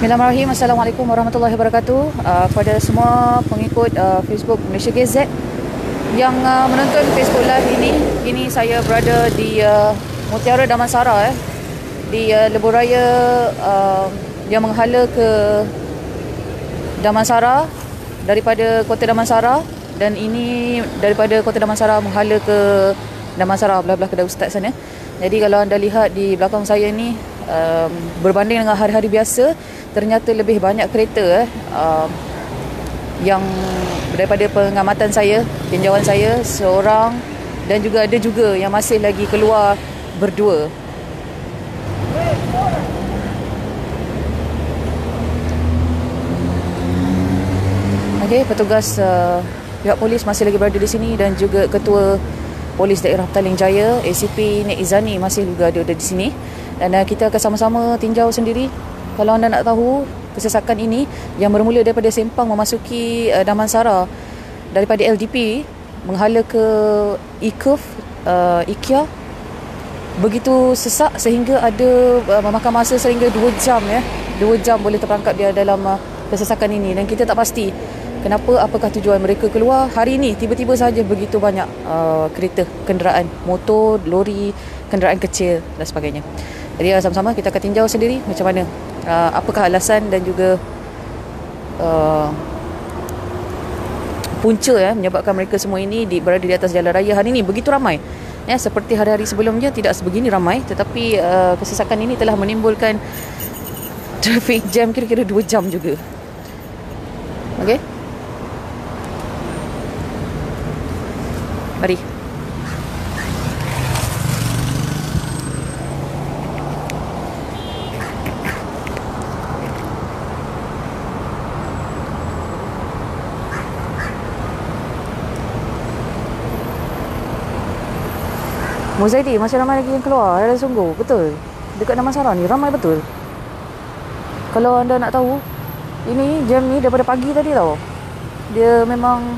Bismillahirrahmanirrahim. Assalamualaikum warahmatullahi wabarakatuh. Kepada semua pengikut Facebook Malaysia GZ yang menonton Facebook Live ini. Ini saya berada di Mutiara Damansara di lebuh raya yang menghala ke Damansara daripada Kota Damansara, dan ini daripada Kota Damansara menghala ke Damansara belah-belah kedai ustaz sana. Jadi kalau anda lihat di belakang saya ni, berbanding dengan hari-hari biasa, ternyata lebih banyak kereta yang daripada pengamatan saya, tinjauan saya, seorang, dan juga ada juga yang masih lagi keluar berdua. Okey, petugas pihak polis masih lagi berada di sini, dan juga Ketua Polis Daerah Petaling Jaya ACP Nek Izani masih juga ada di sini, dan kita akan sama-sama tinjau sendiri. Kalau anda nak tahu kesesakan ini yang bermula daripada Sempang memasuki Damansara daripada LDP menghala ke IKUF, IKEA, begitu sesak sehingga ada memakan masa sehingga 2 jam 2 jam boleh terperangkap dia dalam kesesakan ini, dan kita tak pasti kenapa, apakah tujuan mereka keluar hari ini tiba-tiba saja begitu banyak kereta, kenderaan, motor, lori, kenderaan kecil dan sebagainya. Jadi sama-sama kita akan tinjau sendiri macam mana, apakah alasan dan juga punca menyebabkan mereka semua ini berada di atas jalan raya hari ini begitu ramai. Seperti hari-hari sebelumnya tidak sebegini ramai, tetapi kesesakan ini telah menimbulkan traffic jam kira-kira 2 jam juga. Okey, mari. Muzaidi, masih ramai lagi yang keluar. Ada sungguh, betul. Dekat Damansara ni ramai betul. Kalau anda nak tahu, ini jam ni daripada pagi tadi tau. Dia memang,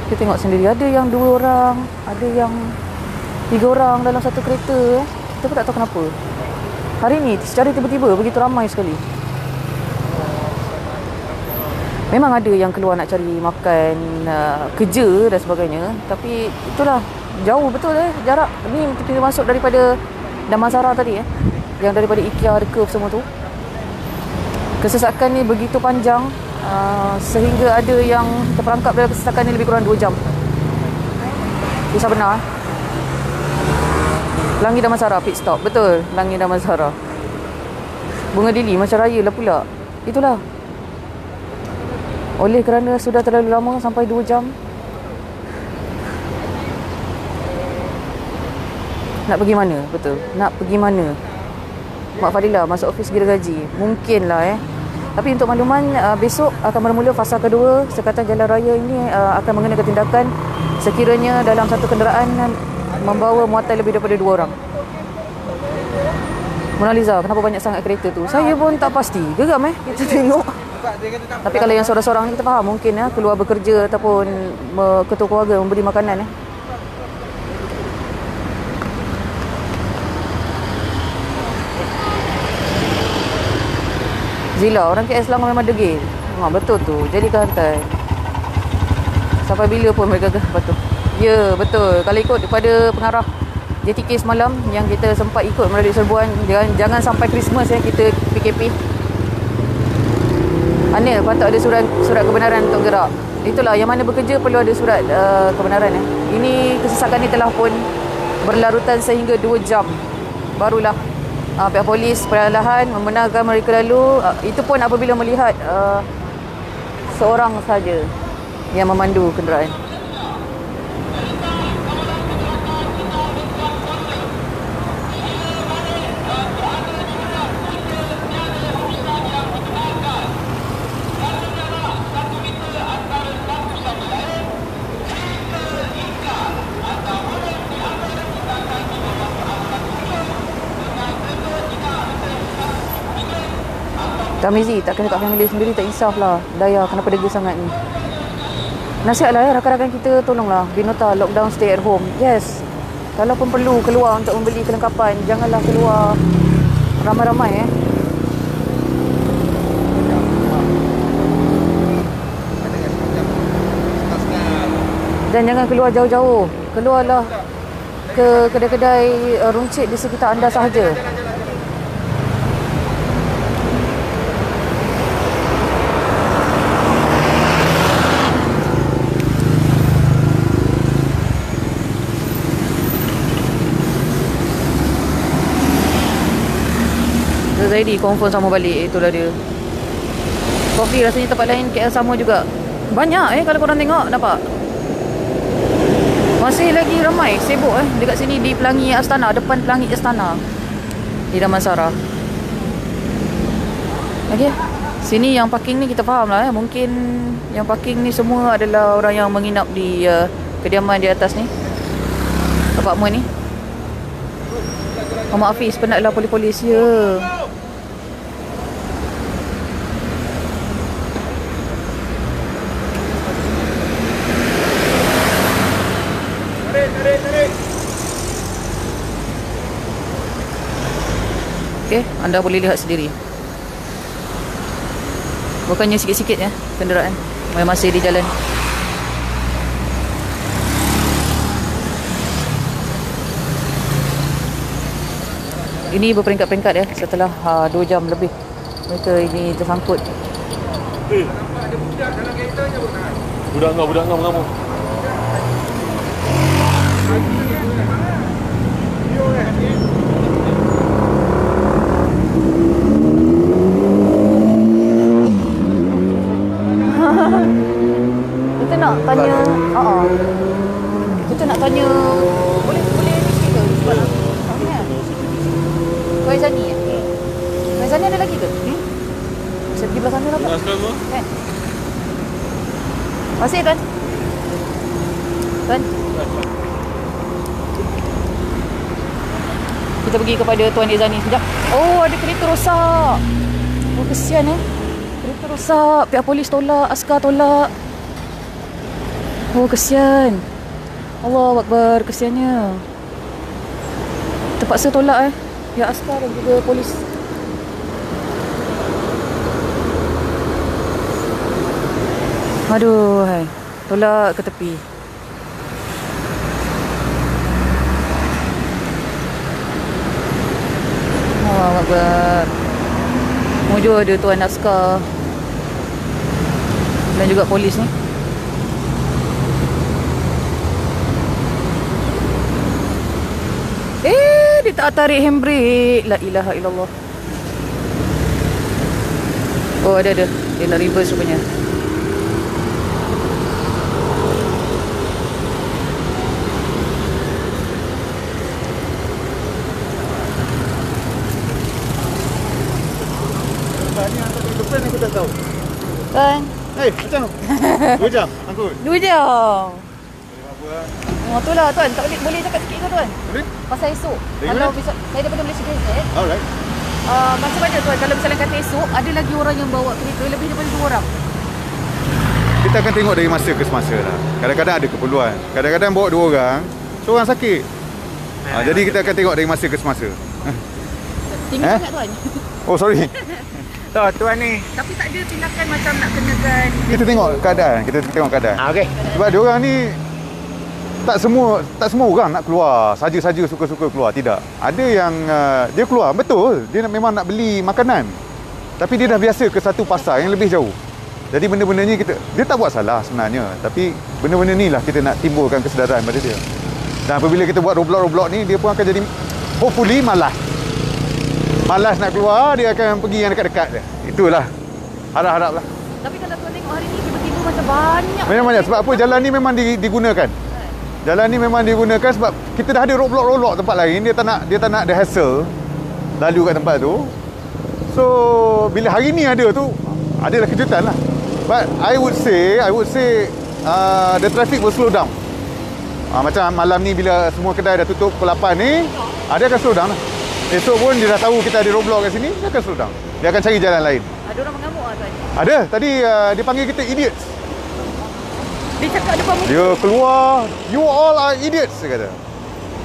kita tengok sendiri, ada yang 2 orang, ada yang 3 orang dalam satu kereta. Kita pun tak tahu kenapa hari ni secara tiba-tiba begitu ramai sekali. Memang ada yang keluar nak cari makan, kerja dan sebagainya, tapi itulah, jauh betul jarak. Ni kita masuk daripada Damansara tadi yang daripada IKEA, Rekuf semua tu. Kesesakan ni begitu panjang, sehingga ada yang terperangkap dalam kesesakan ni lebih kurang 2 jam. Kisah benar. Langi Damansara pit stop. Betul, Langi Damansara. Bunga Dili macam raya lah pula. Itulah, oleh kerana sudah terlalu lama sampai 2 jam. Nak pergi mana? Betul, nak pergi mana? Mak Fadilah masuk ofis gergaji. Mungkinlah Tapi untuk makluman, besok akan bermula fasa kedua. Sekatan jalan raya ini akan mengenakan tindakan sekiranya dalam satu kenderaan membawa muatan lebih daripada 2 orang. Mona Lisa, kenapa banyak sangat kereta tu? Saya pun tak pasti. Geram kita tengok. Tapi kalau yang seorang-seorang ni kita faham, mungkin keluar bekerja ataupun ketua keluarga memberi makanan Zila, orang KL Selangor memang degil. Betul tu, jadi hantai. Sampai bila pun mereka betul. Ya, betul. Kalau ikut daripada pengarah JTK semalam yang kita sempat ikut melalui serbuan, jangan sampai Christmas kita PKP. Anil, patut ada surat kebenaran untuk gerak. Itulah, yang mana bekerja perlu ada surat kebenaran. Ini kesesakan ni telah pun berlarutan sehingga 2 jam. Barulah pihak polis perlahan membenarkan mereka lalu. Itu pun apabila melihat seorang saja yang memandu kenderaan. Tamizi, tak kena kat family sendiri, tak insaf lah. Daya, kenapa degil sangat ni? Nasihat lah rakan-rakan kita, tolonglah Binota lockdown, stay at home. Yes, kalau pun perlu keluar untuk membeli kelengkapan, janganlah keluar ramai-ramai Dan jangan keluar jauh-jauh. Keluarlah ke kedai-kedai runcit di sekitar anda sahaja. Zaidi confirm sama balik. Itulah dia. Kopi rasanya tempat lain KL sama juga. Banyak kalau korang tengok, nampak? Masih lagi ramai, sibuk dekat sini di Pelangi Astana, depan Pelangi Astana di Damansara. Okey. Sini yang parking ni kita faham lah mungkin yang parking ni semua adalah orang yang menginap di kediaman di atas ni. Apartmen ni. Muhammad Hafiz penatlah polis-polis ya. Okey, anda boleh lihat sendiri. Bukannya sikit-sikit kenderaan masih di jalan. Ini berperingkat-peringkat setelah 2 jam lebih mereka ini tersangkut. Nampak ada budak dalam keretanya bukan? Budak mengamuk. Kita nak tanya, kita nak tanya, boleh ni sikit ke? Sebab Kau Izani Kau Izani ada lagi ke? Bisa pergi belah sana lah Pak. Kan? Masih kan? Kan? Kita pergi kepada Tuan Izani sekejap. Oh, ada kereta rosak. Oh, kesian kereta rosak. Pihak polis tolak, askar tolak. Oh, kesian. Allahu Akbar, kesiannya. Terpaksa tolak pihak askar dan juga polis. Aduh, tolak ke tepi. Allahu Akbar. Mujur ada tuan askar dan juga polis ni. Dia tak tarik handbrake. La ilaha illallah. Oh, ada. Dia nak reverse rupanya. Ni antara depan aku tak tahu. Kan? Macam 2 jam angkut. 2 jam. Apa Tu lah tuan, tak boleh cakap sikit ke tuan? Boleh? Pasal esok. Dari Kalau mana? bisa, saya daripada Malaysia Gazette. Alright. Macam mana tuan kalau misalnya kata esok ada lagi orang yang bawa kereta lebih daripada 2 orang? Kita akan tengok dari masa ke semasa lah. Kadang-kadang ada keperluan. Kadang-kadang bawa 2 orang, seorang sakit. Jadi kita akan tengok dari masa ke semasa. Tinggi sangat tuan. Oh, sorry. Tuan ni. Tapi tak ada tindakan macam nak kenakan. Kita tengok keadaan. Okey. Sebab dia orang ni tak semua orang nak keluar saja-saja suka-suka keluar, tidak. Ada yang dia keluar betul, dia memang nak beli makanan. Tapi dia dah biasa ke satu pasar yang lebih jauh. Jadi benda-benda ni dia tak buat salah sebenarnya, tapi benda-benda ni lah kita nak timbulkan kesedaran pada dia. Dan apabila kita buat roadblock ni, dia pun akan jadi hopefully malas nak keluar, dia akan pergi yang dekat-dekat je. Itulah harap-harap lah. Tapi kalau tuan tengok hari ni tiba-tiba macam banyak. Memang banyak. Sebab apa? Jalan ni memang digunakan. Jalan ni memang digunakan sebab kita dah ada roadblock tempat lain. Dia tak nak ada hassle lalu kat tempat tu. So bila hari ni ada tu, adalah kejutan lah. But I would say the traffic will slow down. Macam malam ni bila semua kedai dah tutup pukul 8 ni, dia akan slow down lah. Esok pun dia dah tahu kita ada roadblock kat sini, dia akan slow down. Dia akan cari jalan lain. Ada orang mengamuk tuan? Ada. Tadi dia panggil kita idiots. Dia cakap depan muka. Dia keluar, you all are idiots, dia kata.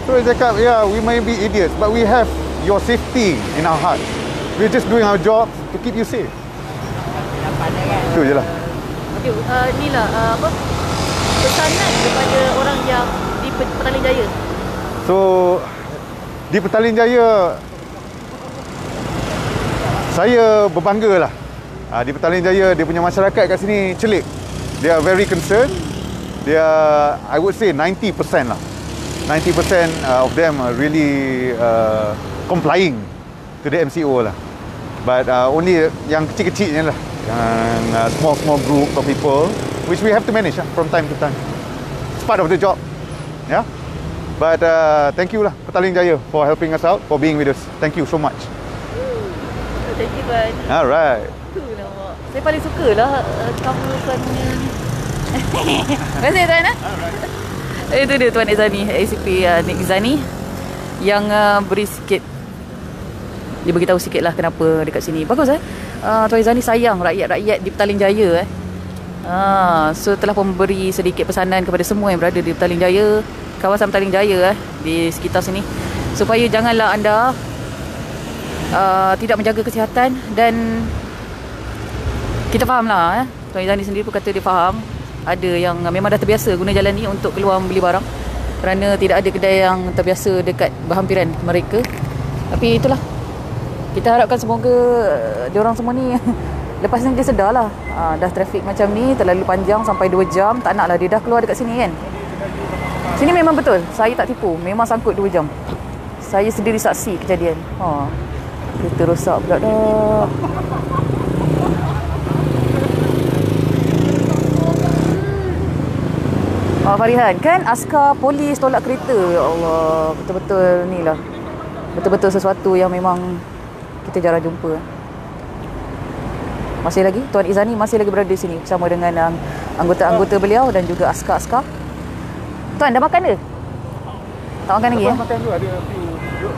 So dia cakap, yeah, we may be idiots, but we have your safety in our heart. We're just doing our job to keep you safe. Itu je lah. Okey, ni lah apa? pesanan kepada orang yang di Petaling Jaya? So di Petaling Jaya saya berbangga lah. Di Petaling Jaya dia punya masyarakat kat sini celik. They are very concerned. They are, I would say 90% lah. 90% of them are really complying to the MCO lah. But only yang kecil-kecilnya lah. Yang small group of people which we have to manage from time to time. It's part of the job. Yeah. But thank you lah Petaling Jaya for helping us out, for being with us. Thank you so much. Thank you, Tuan. Alright. Saya paling suka lah kamu punya ni. Terima kasih, Tuan. Itu dia Tuan Izani, ACP Nik Izani yang beri sikit, dia beritahu sikit lah kenapa dekat sini. Bagus Tuan Izani sayang rakyat-rakyat di Petaling Jaya so telah memberi sedikit pesanan kepada semua yang berada di Petaling Jaya, kawasan Petaling Jaya di sekitar sini, supaya janganlah anda tidak menjaga kesihatan. Dan kita faham lah Tuan Izani sendiri pun kata dia faham ada yang memang dah terbiasa guna jalan ni untuk keluar membeli barang kerana tidak ada kedai yang terbiasa dekat berhampiran mereka. Tapi itulah, kita harapkan semoga diorang semua ni lepas ni dia sedar lah dah trafik macam ni terlalu panjang sampai 2 jam, tak nak lah dia dah keluar dekat sini kan. Sini memang betul, saya tak tipu, memang sangkut 2 jam. Saya sendiri saksi kejadian. Kereta rosak pula dah. Farihan, kan askar polis tolak kereta. Ya Allah, betul-betul ni lah. Betul-betul sesuatu yang memang kita jarang jumpa. Masih lagi, Tuan Izani masih lagi berada di sini bersama dengan anggota-anggota beliau dan juga askar-askar. Tuan, dah makan ke? Tak makan lagi Makan dulu, ada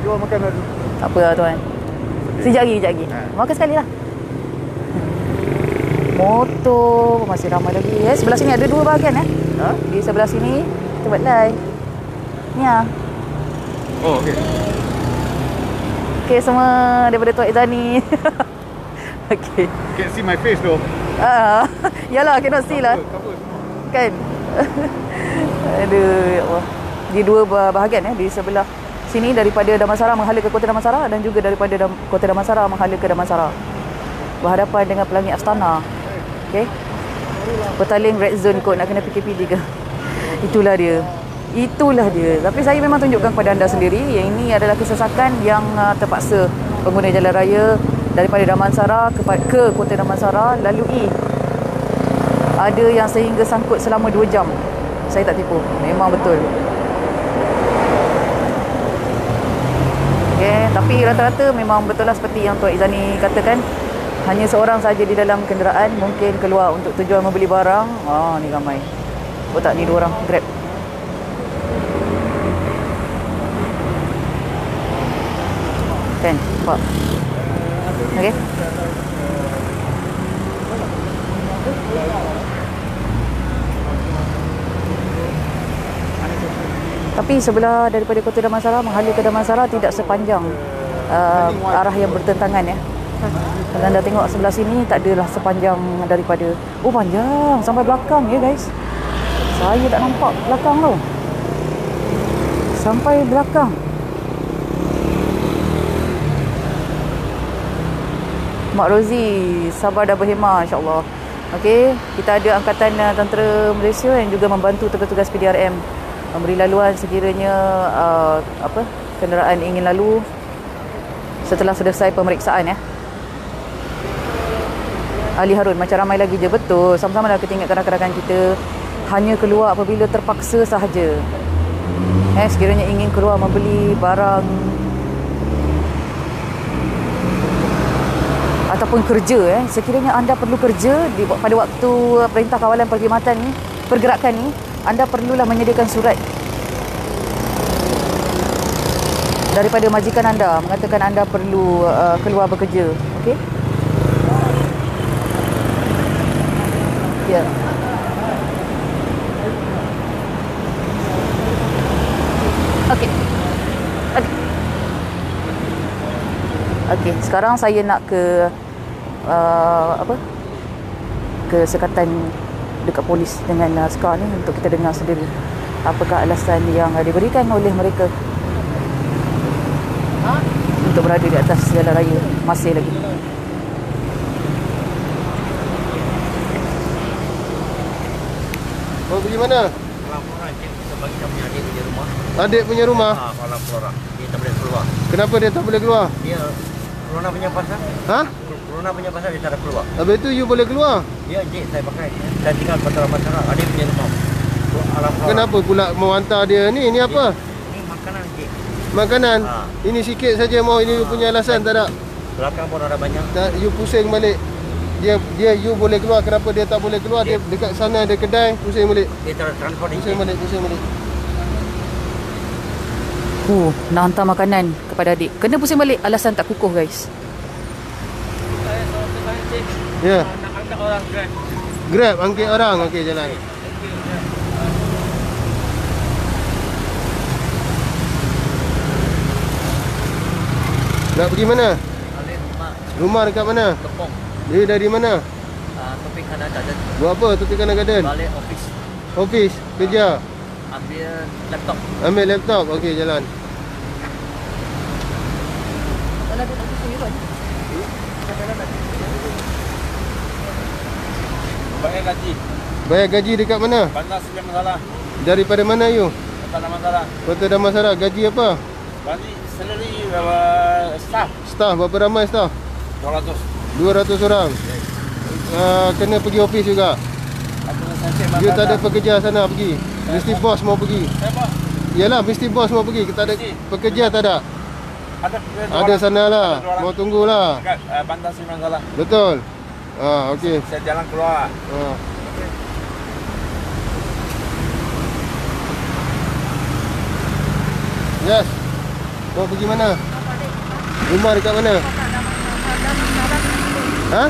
jual makan dulu. Tak apa lah Tuan. Sekejap lagi. Makan sekali lah. Motor masih ramai lagi. Sebelah sini ada 2 bahagian Di sebelah sini kita buat live. Ni Oh, okey. Okay, semua daripada Tuan Izani. Okay. Can't see my face though. Yalah, cannot see lah. Kan? Aduh, ya Allah. Di 2 bahagian di sebelah sini, daripada Damansara menghala ke Kota Damansara dan juga daripada Kota Damansara menghala ke Damansara. Berhadapan dengan Pelangi Astana. Okey. Petaling red zone kot, nak kena PKP 3. Itulah dia. Tapi saya memang tunjukkan kepada anda sendiri yang ini adalah kesesakan yang terpaksa pengguna jalan raya daripada Damansara ke Kota Damansara lalui. Ada yang sehingga sangkut selama 2 jam. Saya tak tipu, memang betul. Okay, tapi rata-rata memang betul lah seperti yang Tuan Izani katakan. Hanya seorang saja di dalam kenderaan, mungkin keluar untuk tujuan membeli barang. Ni ramai. Oh tak, ni 2 orang Grab. Kan, nampak? Okey. Tapi sebelah daripada Kota Damansara menghala ke Damansara tidak sepanjang arah yang bertentangan Kalau anda tengok sebelah sini tak adalah sepanjang daripada, panjang sampai belakang guys. Saya tak nampak belakang tu. Sampai belakang. Mak Rozi, sabar dah berhemah insya-Allah. Okey, kita ada angkatan tentera Malaysia yang juga membantu tugas-tugas PDRM memberi laluan sekiranya kenderaan ingin lalu setelah selesai pemeriksaan Ali Harun, macam ramai lagi je. Betul, sama-sama dah kita ingatkan rakan-rakan kita hanya keluar apabila terpaksa sahaja. Sekiranya ingin keluar membeli barang ataupun kerja, sekiranya anda perlu kerja pada waktu Perintah Kawalan Pergerakan ni, anda perlulah menyediakan surat daripada majikan anda mengatakan anda perlu keluar bekerja. Okey? Ya. Okey. Okey, sekarang saya nak ke ke Sekatan dekat polis dengan askar ni untuk kita dengar sendiri apakah alasan yang diberikan oleh mereka untuk berada di atas jalan raya masih lagi. Mau pergi mana? Kolam Flora, kita bagi kami adik punya rumah. Adik punya rumah? Kolam Flora. Dia tak boleh keluar. Kenapa dia tak boleh keluar? Dia corona punya pasal. Ha? Corona punya pasal dia tak ada keluar. Habis tu you boleh keluar? Dia encik saya pakai. Dan tinggal pasaran-pasaran. Adik punya rumah. Alam Flora. Kenapa pula mau hantar dia ni? Ini apa? Ini makanan encik. Makanan? Ha. Ini sikit saja mau ini you punya alasan tak ada? Belakang pun ada banyak. Tak, you pusing balik. Dia you boleh keluar, kenapa dia tak boleh keluar? Dia dekat sana ada kedai, pusing balik. Dia tak ada transport Pusing encik. balik, pusing balik. Nak hantar makanan kepada adik. Kena pusing balik, alasan tak kukuh guys. Ya. Nak angkat orang Grab. Grab angkit orang, okey jalan. Nak pergi mana? Balik rumah. Rumah dekat mana? Kepong. Dia dari mana? Topik Kanada dan Buat apa Tropicana Garden? balik office. Office, kerja. Ambil laptop. Ambil laptop, okey jalan. Bayar gaji. Bayar gaji dekat mana? Bandar Sdn Masalah. Daripada mana you? Tak ada masalah. Kota Damansara, gaji apa? Balik salary staff Staff, berapa ramai staff? 200. 200 orang. Kena pergi office juga. You tak ada pekerja sana pergi. Mesti bos mau pergi. Siapa? Yalah, mesti bos mau pergi. Kita ada pekerja tak ada. Ada sana lah. Mau tunggulah. Dekat Bandar Sdn Masalah. Betul. Okey. Saya jalan keluar. Yes. Mau pergi mana? Rumah dekat mana? Ha?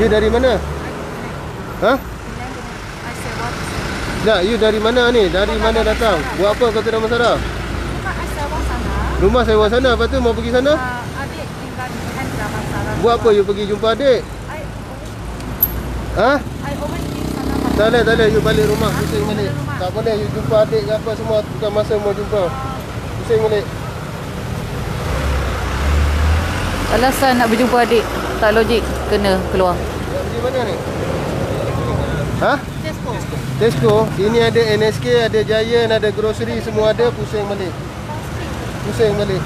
You dari mana? Ha? Tak, you dari mana ni? Dari mana datang? Buat apa Kota Damansara? Rumah sewa sana. Lepas tu mau pergi sana? Adik tinggal di Damansara. Buat apa you pergi jumpa adik? Ha? I always pergi sana. Tak boleh. You balik rumah. Pusing balik. Tak boleh. You jumpa adik ke apa semua. Bukan masa mau jumpa. Pusing balik. Alasan nak berjumpa adik tak logik, kena keluar. Nak pergi mana ni? Ha? Tesco. Tesco. Ini ada NSK, ada Giant, ada grocery. Semua ada. Pusing balik. Pusing balik.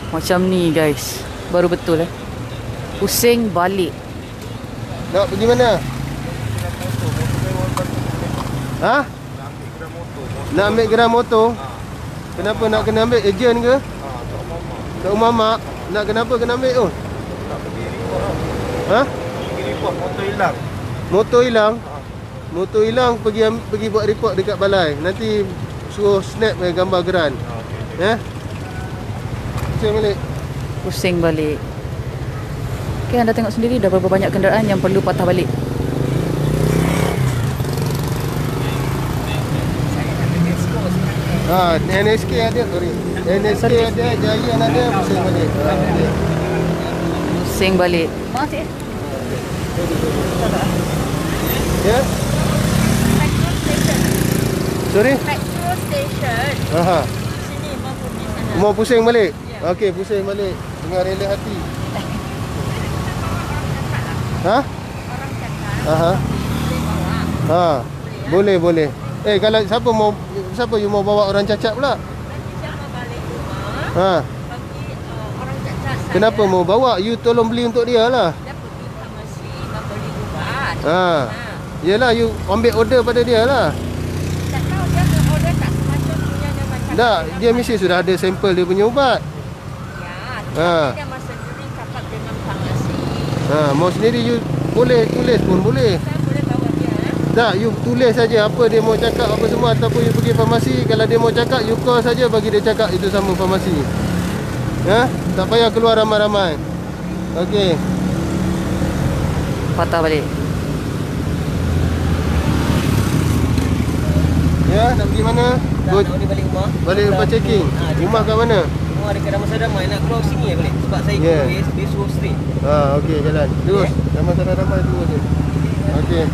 Macam ni guys. Baru betul pusing balik. Nak pergi mana? Ha? Nak ambil gerai motor. Kenapa nak kena ambil? Ejen ke? Kat rumah mak. Nak kenapa kena ambil tu? Ha? Pergi report motor hilang. Motor hilang? Motor hilang pergi buat report dekat balai. Nanti suruh snap gambar geran. Ya? Pusing balik. Pusing balik. Okay, anda tengok sendiri dah berapa banyak kenderaan yang perlu patah balik. NSK ada, sorry. NSK ada, Giant ada, pusing balik. Pusing balik. Ya? Petrol station. Sorry? Petrol station. Aha. Sini mau pergi sana. Mau pusing balik? Okey, pusing balik. Dengan rela hati. Ha? Orang cakap Aha. boleh bawa. Boleh. Kalau siapa you mau bawa orang cacat pula? Nanti siapa balik rumah, bagi orang cacat saya. Kenapa mau bawa? You tolong beli untuk dia lah. Dia pergi farmasi nak beli ubat. Yelah, you ambil order pada dia lah. Tak tahu dia nak order tak semacam punya dia macam Tak, dia mesti sudah ada sampel dia punya ubat. Ya, tapi dia masa sendiri cakap dengan farmasi. Mau sendiri you boleh tulis pun boleh. Saya boleh bawa dia. Tak, you tulis saja apa dia mau cakap apa semua ataupun you pergi farmasi. Kalau dia mau cakap, you call saja bagi dia cakap itu sama farmasi. Tak payah keluar ramai-ramai. Okey. Patah balik. Ya, nak pergi mana? Nak balik rumah. Balik rumah checking. Rumah kat mana? Rumah Tengah dekat Damansara Damai nak keluar sini ya boleh. Sebab saya Yeah. ikut dia suruh straight. Okey jalan. Terus. Damansara Damai terus je. Okey.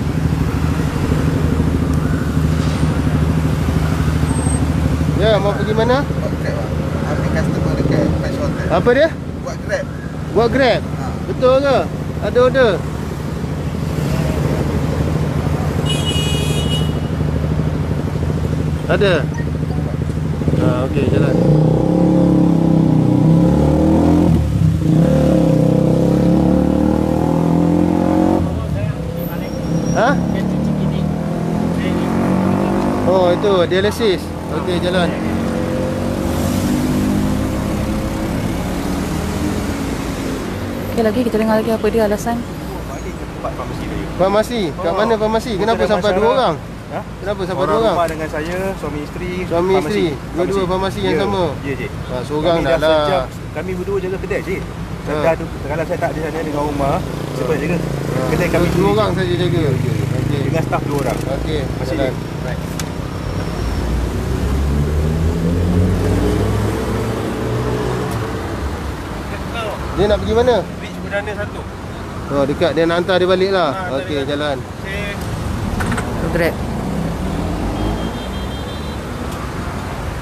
Ya, mau pergi mana? Ambil customer dekat Patch Hotel. Apa dia? Buat Grab. Buat Grab? Betul ke? Ada order? Ada? Okey, jalan. Ha? Oh, itu dialisis. Okey, jalan. Okay, lagi kita dengar lagi apa dia alasan. Farmasi. Kat mana farmasi? Kenapa sampai 2 orang? Ha? Kenapa sampai 2 Orang orang? rumah dengan saya, suami isteri. Suami isteri. Dua-dua farmasi yang sama. Ya, cik. Seorang Kami dah lah. sejak, kami berdua jaga kedai, cik. Sedar tu, kalau saya tak ada sana dengan rumah, siapa yang jaga? Kedai kami 2 orang saja jaga. Okey. dengan staf 2 orang. Okey, Masih jalan. Right. Dia nak pergi mana? Reach Perdana 1. Oh, dekat dia nak hantar dia balik lah. Okey, jalan. Grab.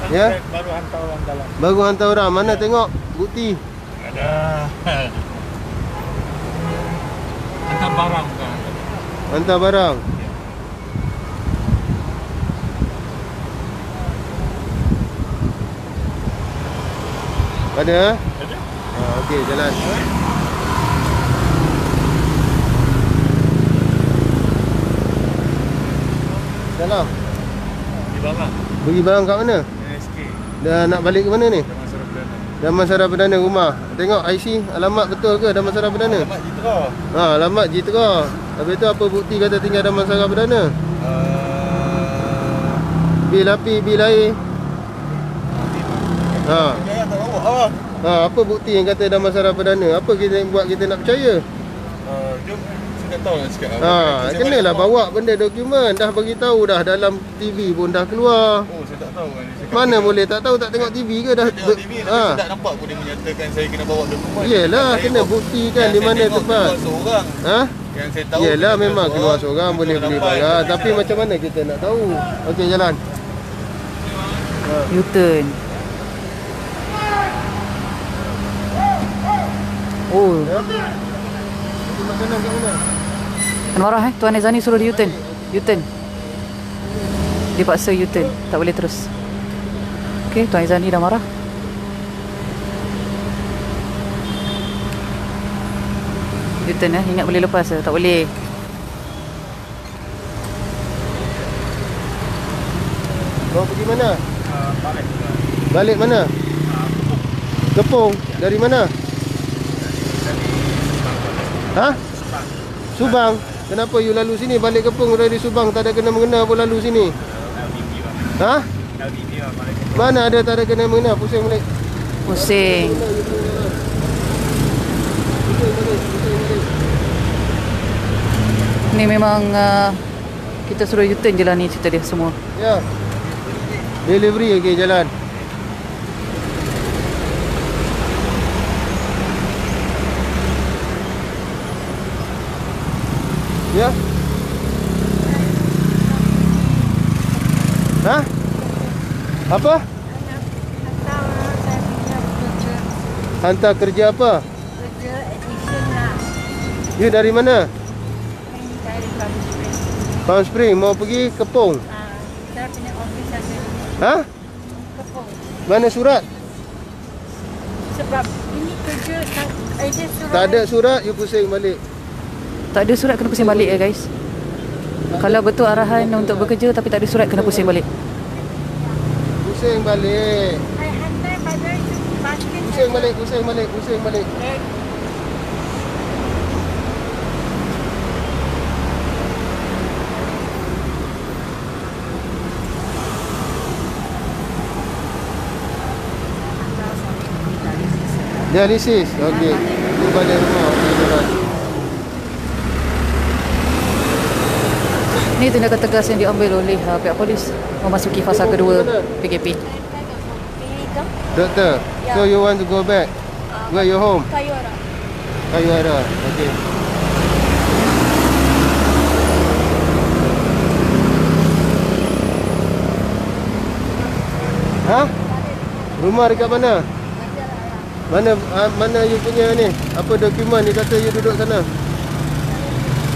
Ya? Baru hantar orang dalam. Baru hantar orang. Mana tengok bukti? Ada. Hantar barang kan. Hantar barang. Ada? Ada. Okey, jalan. Jalan. Di barang. Bagi barang kat mana? NSK. Dah nak balik ke mana ni? Damansara Perdana. Damansara Perdana rumah. Tengok IC, alamat betul ke Damansara Perdana? Alamat Jitra. Alamat Jitra. Habis tu apa bukti kata tinggal Damansara Perdana? Bil api, bil air. Saya tak bawa. Apa bukti yang kata Damansara Perdana? Apa kita buat kita nak percaya? Jom. Saya tak tahu nak cakap apa. Kenalah bawa benda dokumen. Dah bagi tahu dah dalam TV pun dah keluar. Oh, saya tak tahu kan. Mana boleh tak tahu, tak tengok TV ke dah? Tengok TV saya tak nampak pun dia menyatakan saya kena bawa dokumen. Yelah, kena buktikan di mana tempat. Seorang. Ha? Yang saya tahu. Yelah, memang keluar seorang boleh beli barang. Tapi macam mana kita nak tahu? Okey, jalan. U-turn. Oh, Makanan kat mana? kan marah Tuan Ezani suruh dia U-turn. U-turn. Dia paksa U-turn. Tak boleh terus. Okey, Tuan Ezani dah marah. U-turn ingat boleh lepas tak boleh. Kau pergi mana? Balik mana? Kepung. Dari mana? Ha? Subang. Kenapa you lalu sini? Balik Kepung dari Subang. Tak ada kena-mengena pun lalu sini. Ha? Mana ada tak ada kena-mengena? Pusing balik. Pusing. Ni memang kita suruh U-turn je lah ni cerita dia semua. Ya. Delivery okey, jalan. Ya. Ha? Apa? Hantar kerja apa? Kerja addition lah. You dari mana? Dari Palm Springs. Palm Spring mau pergi Kepung. Saya punya office ada di Ha? Kepung. Mana surat? Sebab ini kerja ada surat. Tak ada surat, you pusing balik. Tak ada surat kena pusing balik ya guys. Kalau betul arahan untuk bekerja tapi tak ada surat kena pusing balik. Pusing balik. Saya hantar pada basket. Pusing balik, pusing balik, pusing balik. Dialisis. Okey. You balik rumah. Okey, jalan. Ini tindakan tegas yang diambil oleh pihak polis memasuki fasa kedua PKP. Doktor. So you want to go back? Where your home? Kayuara. Kayuara. Okay. Ha? Rumah dekat mana? Mana you punya ni? Apa dokumen ni kata you duduk sana?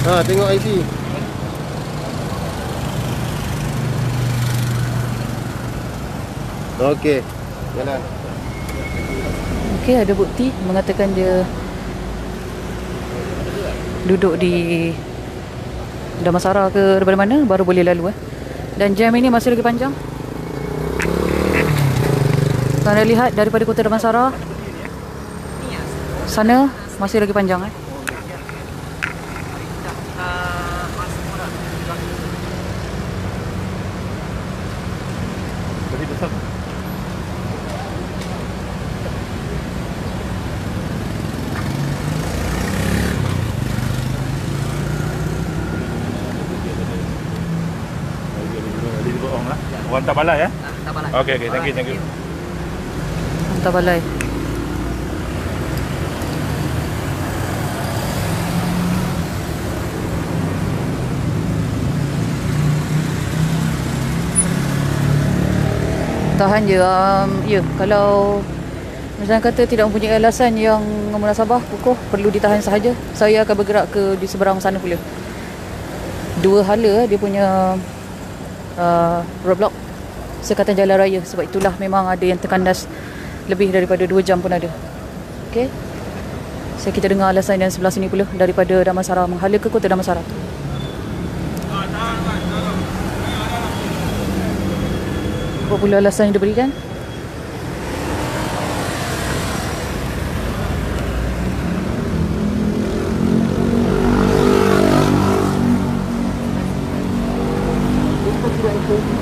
Ha, tengok IC. Okey. Jalan. Okey, ada bukti mengatakan dia duduk di Damansara ke daripada mana baru boleh lalu Dan jam ini masih lagi panjang. Anda lihat daripada kota Damansara sana masih lagi panjang Orang tak balai Tak balai. Okey, thank you. Hantar balai. Tahan je. Ya, kalau misalnya kata tidak mempunyai alasan yang munasabah, kukuh, perlu ditahan sahaja. Saya akan bergerak ke di seberang sana pula. Dua hala dia punya roadblock sekatan jalan raya. Sebab itulah memang ada yang terkandas lebih daripada 2 jam pun ada. Okey. Saya kita dengar alasan yang sebelah sini pula daripada Damansara, menghala ke kota Damansara. Apa pula alasan yang diberikan?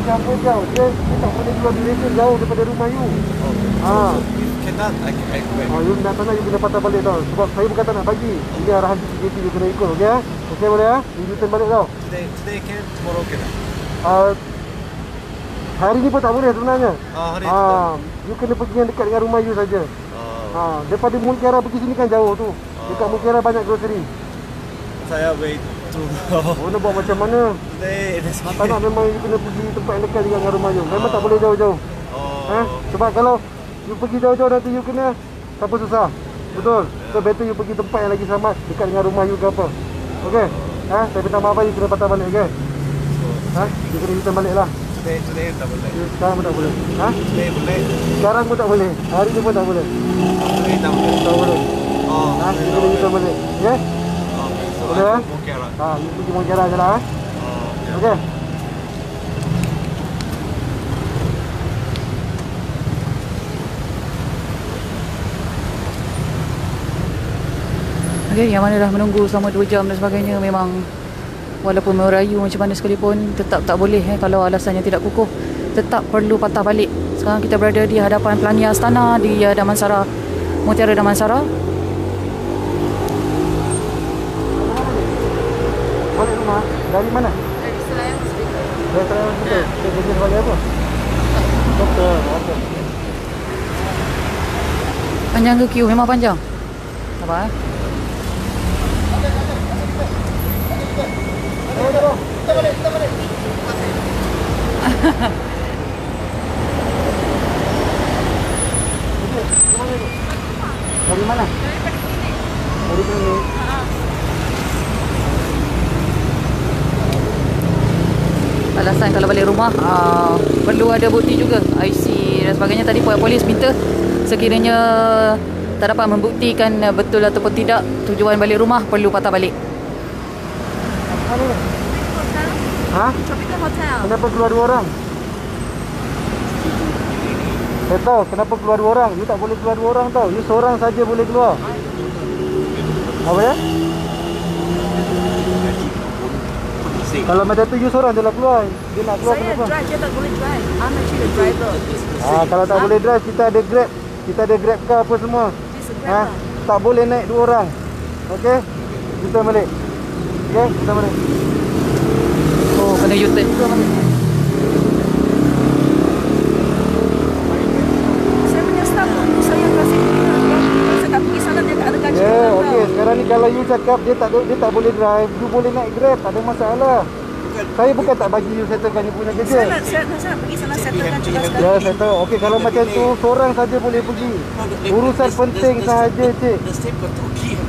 Kamu jauh, dia tak boleh keluar direction jauh daripada rumah you. Cannot, I go back. You nak sana, you kena patah balik tau. Sebab saya bukan tak nak bagi. Ini arahan CCTV you kena ikut, okey? Okey boleh You turn balik tau. Today can, tomorrow can. Hari ni pun tak boleh sebenarnya. Hari you kena pergi yang dekat dengan rumah you saja. Daripada Multiara pergi sini kan jauh tu. Dekat Multiara banyak grocery. Saya wait to. Nak buat macam mana? Today it is. Tak nak, memang you kena pergi tempat yang dekat dengan rumah you. Memang tak boleh jauh-jauh. Sebab kalau you pergi jauh-jauh nanti you kena siapa susah. Betul. So better you pergi tempat yang lagi selamat dekat dengan rumah you ke apa. Okey. Saya minta maaf you kena patah balik, okey? You kena return balik lah. Today tak boleh. Sekarang pun tak boleh. Today boleh. Sekarang pun tak boleh. Hari ni pun tak boleh. Today tak boleh. Tak boleh. You kena return balik. Okey? Boleh you pergi Montiara je lah. Okey. Okey, yang mana dah menunggu selama 2 jam dan sebagainya, memang walaupun merayu macam mana sekalipun tetap tak boleh kalau alasannya tidak kukuh, tetap perlu patah balik. Sekarang kita berada di hadapan Pelania Astana di Damansara, Mutiara Damansara. Balik rumah dari mana? Dari Selayang Hospital. Dari Selayang Hospital. Dia kerja sebagai apa? Doktor. Okey. Panjang ke queue? Memang panjang. Apa Kita balik. Dari mana? Dari klinik. alasan kalau balik rumah? Perlu ada bukti juga, IC dan sebagainya. Tadi polis minta sekiranya tak dapat membuktikan betul ataupun tidak tujuan balik rumah, perlu patah balik. Tropical Hotel. Kenapa keluar 2 orang? Saya tahu kenapa keluar 2 orang. You tak boleh keluar 2 orang tau. You seorang saja boleh keluar. Apa ya? Kalau macam tu you seorang je lah keluar. Dia nak keluar Saya kenapa? drive, dia tak boleh drive. I'm actually a driver. Kalau tak boleh drive, kita ada Grab. Kita ada Grab car apa semua. This is a Grab. Tak boleh naik 2 orang. Okey? Kita balik. Okey, kita balik. Oh, kena U-turn. Saya Kalau you cakap dia tak boleh drive, you boleh naik Grab, tak ada masalah. Saya bukan tak bagi you settlekan you punya kerja. Saya nak pergi sana settlekan juga sekali. Ya, saya tahu. Okey, kalau macam tu seorang saja boleh pergi. Urusan penting sahaja, cik.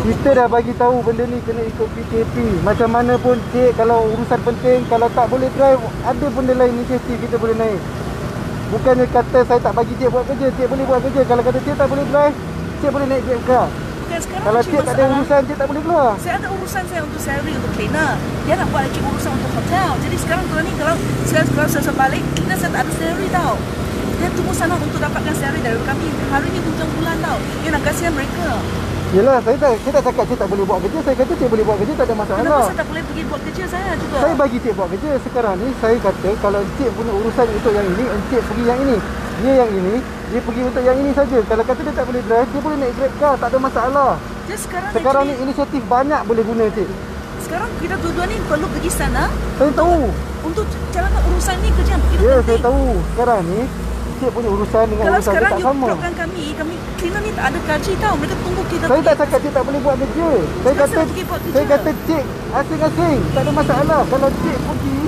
Kita dah bagi tahu benda ni kena ikut PKP. Macam mana pun, cik, kalau urusan penting, kalau tak boleh drive, ada benda lain inisiatif kita boleh naik. Bukannya kata saya tak bagi cik buat kerja, cik boleh buat kerja. Kalau kata cik tak boleh drive, cik boleh naik Grab car. Kalau cik tak ada urusan, cik tak boleh keluar. Saya ada urusan saya untuk salary, untuk cleaner. Dia nak buat lagi urusan untuk hotel. Jadi sekarang kalau saya balik, cleaner saya tak ada salary tau. Dia tunggu sana untuk dapatkan salary dari kami. Hari ni hujung bulan tau. Dia nak kasihan mereka. Yelah, saya tak cakap cik tak boleh buat kerja. Saya kata cik boleh buat kerja, tak ada masalah. Kenapa saya tak boleh pergi buat kerja saya juga? Saya bagi cik buat kerja. Sekarang ni saya kata kalau cik punya urusan untuk yang ini, cik pergi yang ini. Dia yang ini, dia pergi untuk yang ini saja. Kalau kata dia tak boleh drive, dia boleh naik Grab car, tak ada masalah. Sekarang ni inisiatif banyak boleh guna, cik. Sekarang kita dua-dua ni perlu pergi sana. Saya tahu. Untuk jalankan urusan ni kerja yang begitu ya, penting. saya tahu. Sekarang ni cik punya urusan dengan kalau urusan dia tak sama. Kalau sekarang you kami cleaner ni tak ada gaji tau. Mereka tunggu kita. Saya tak cakap cik tak boleh buat kerja. Saya kata cik asing-asing, tak ada masalah. Kalau cik pergi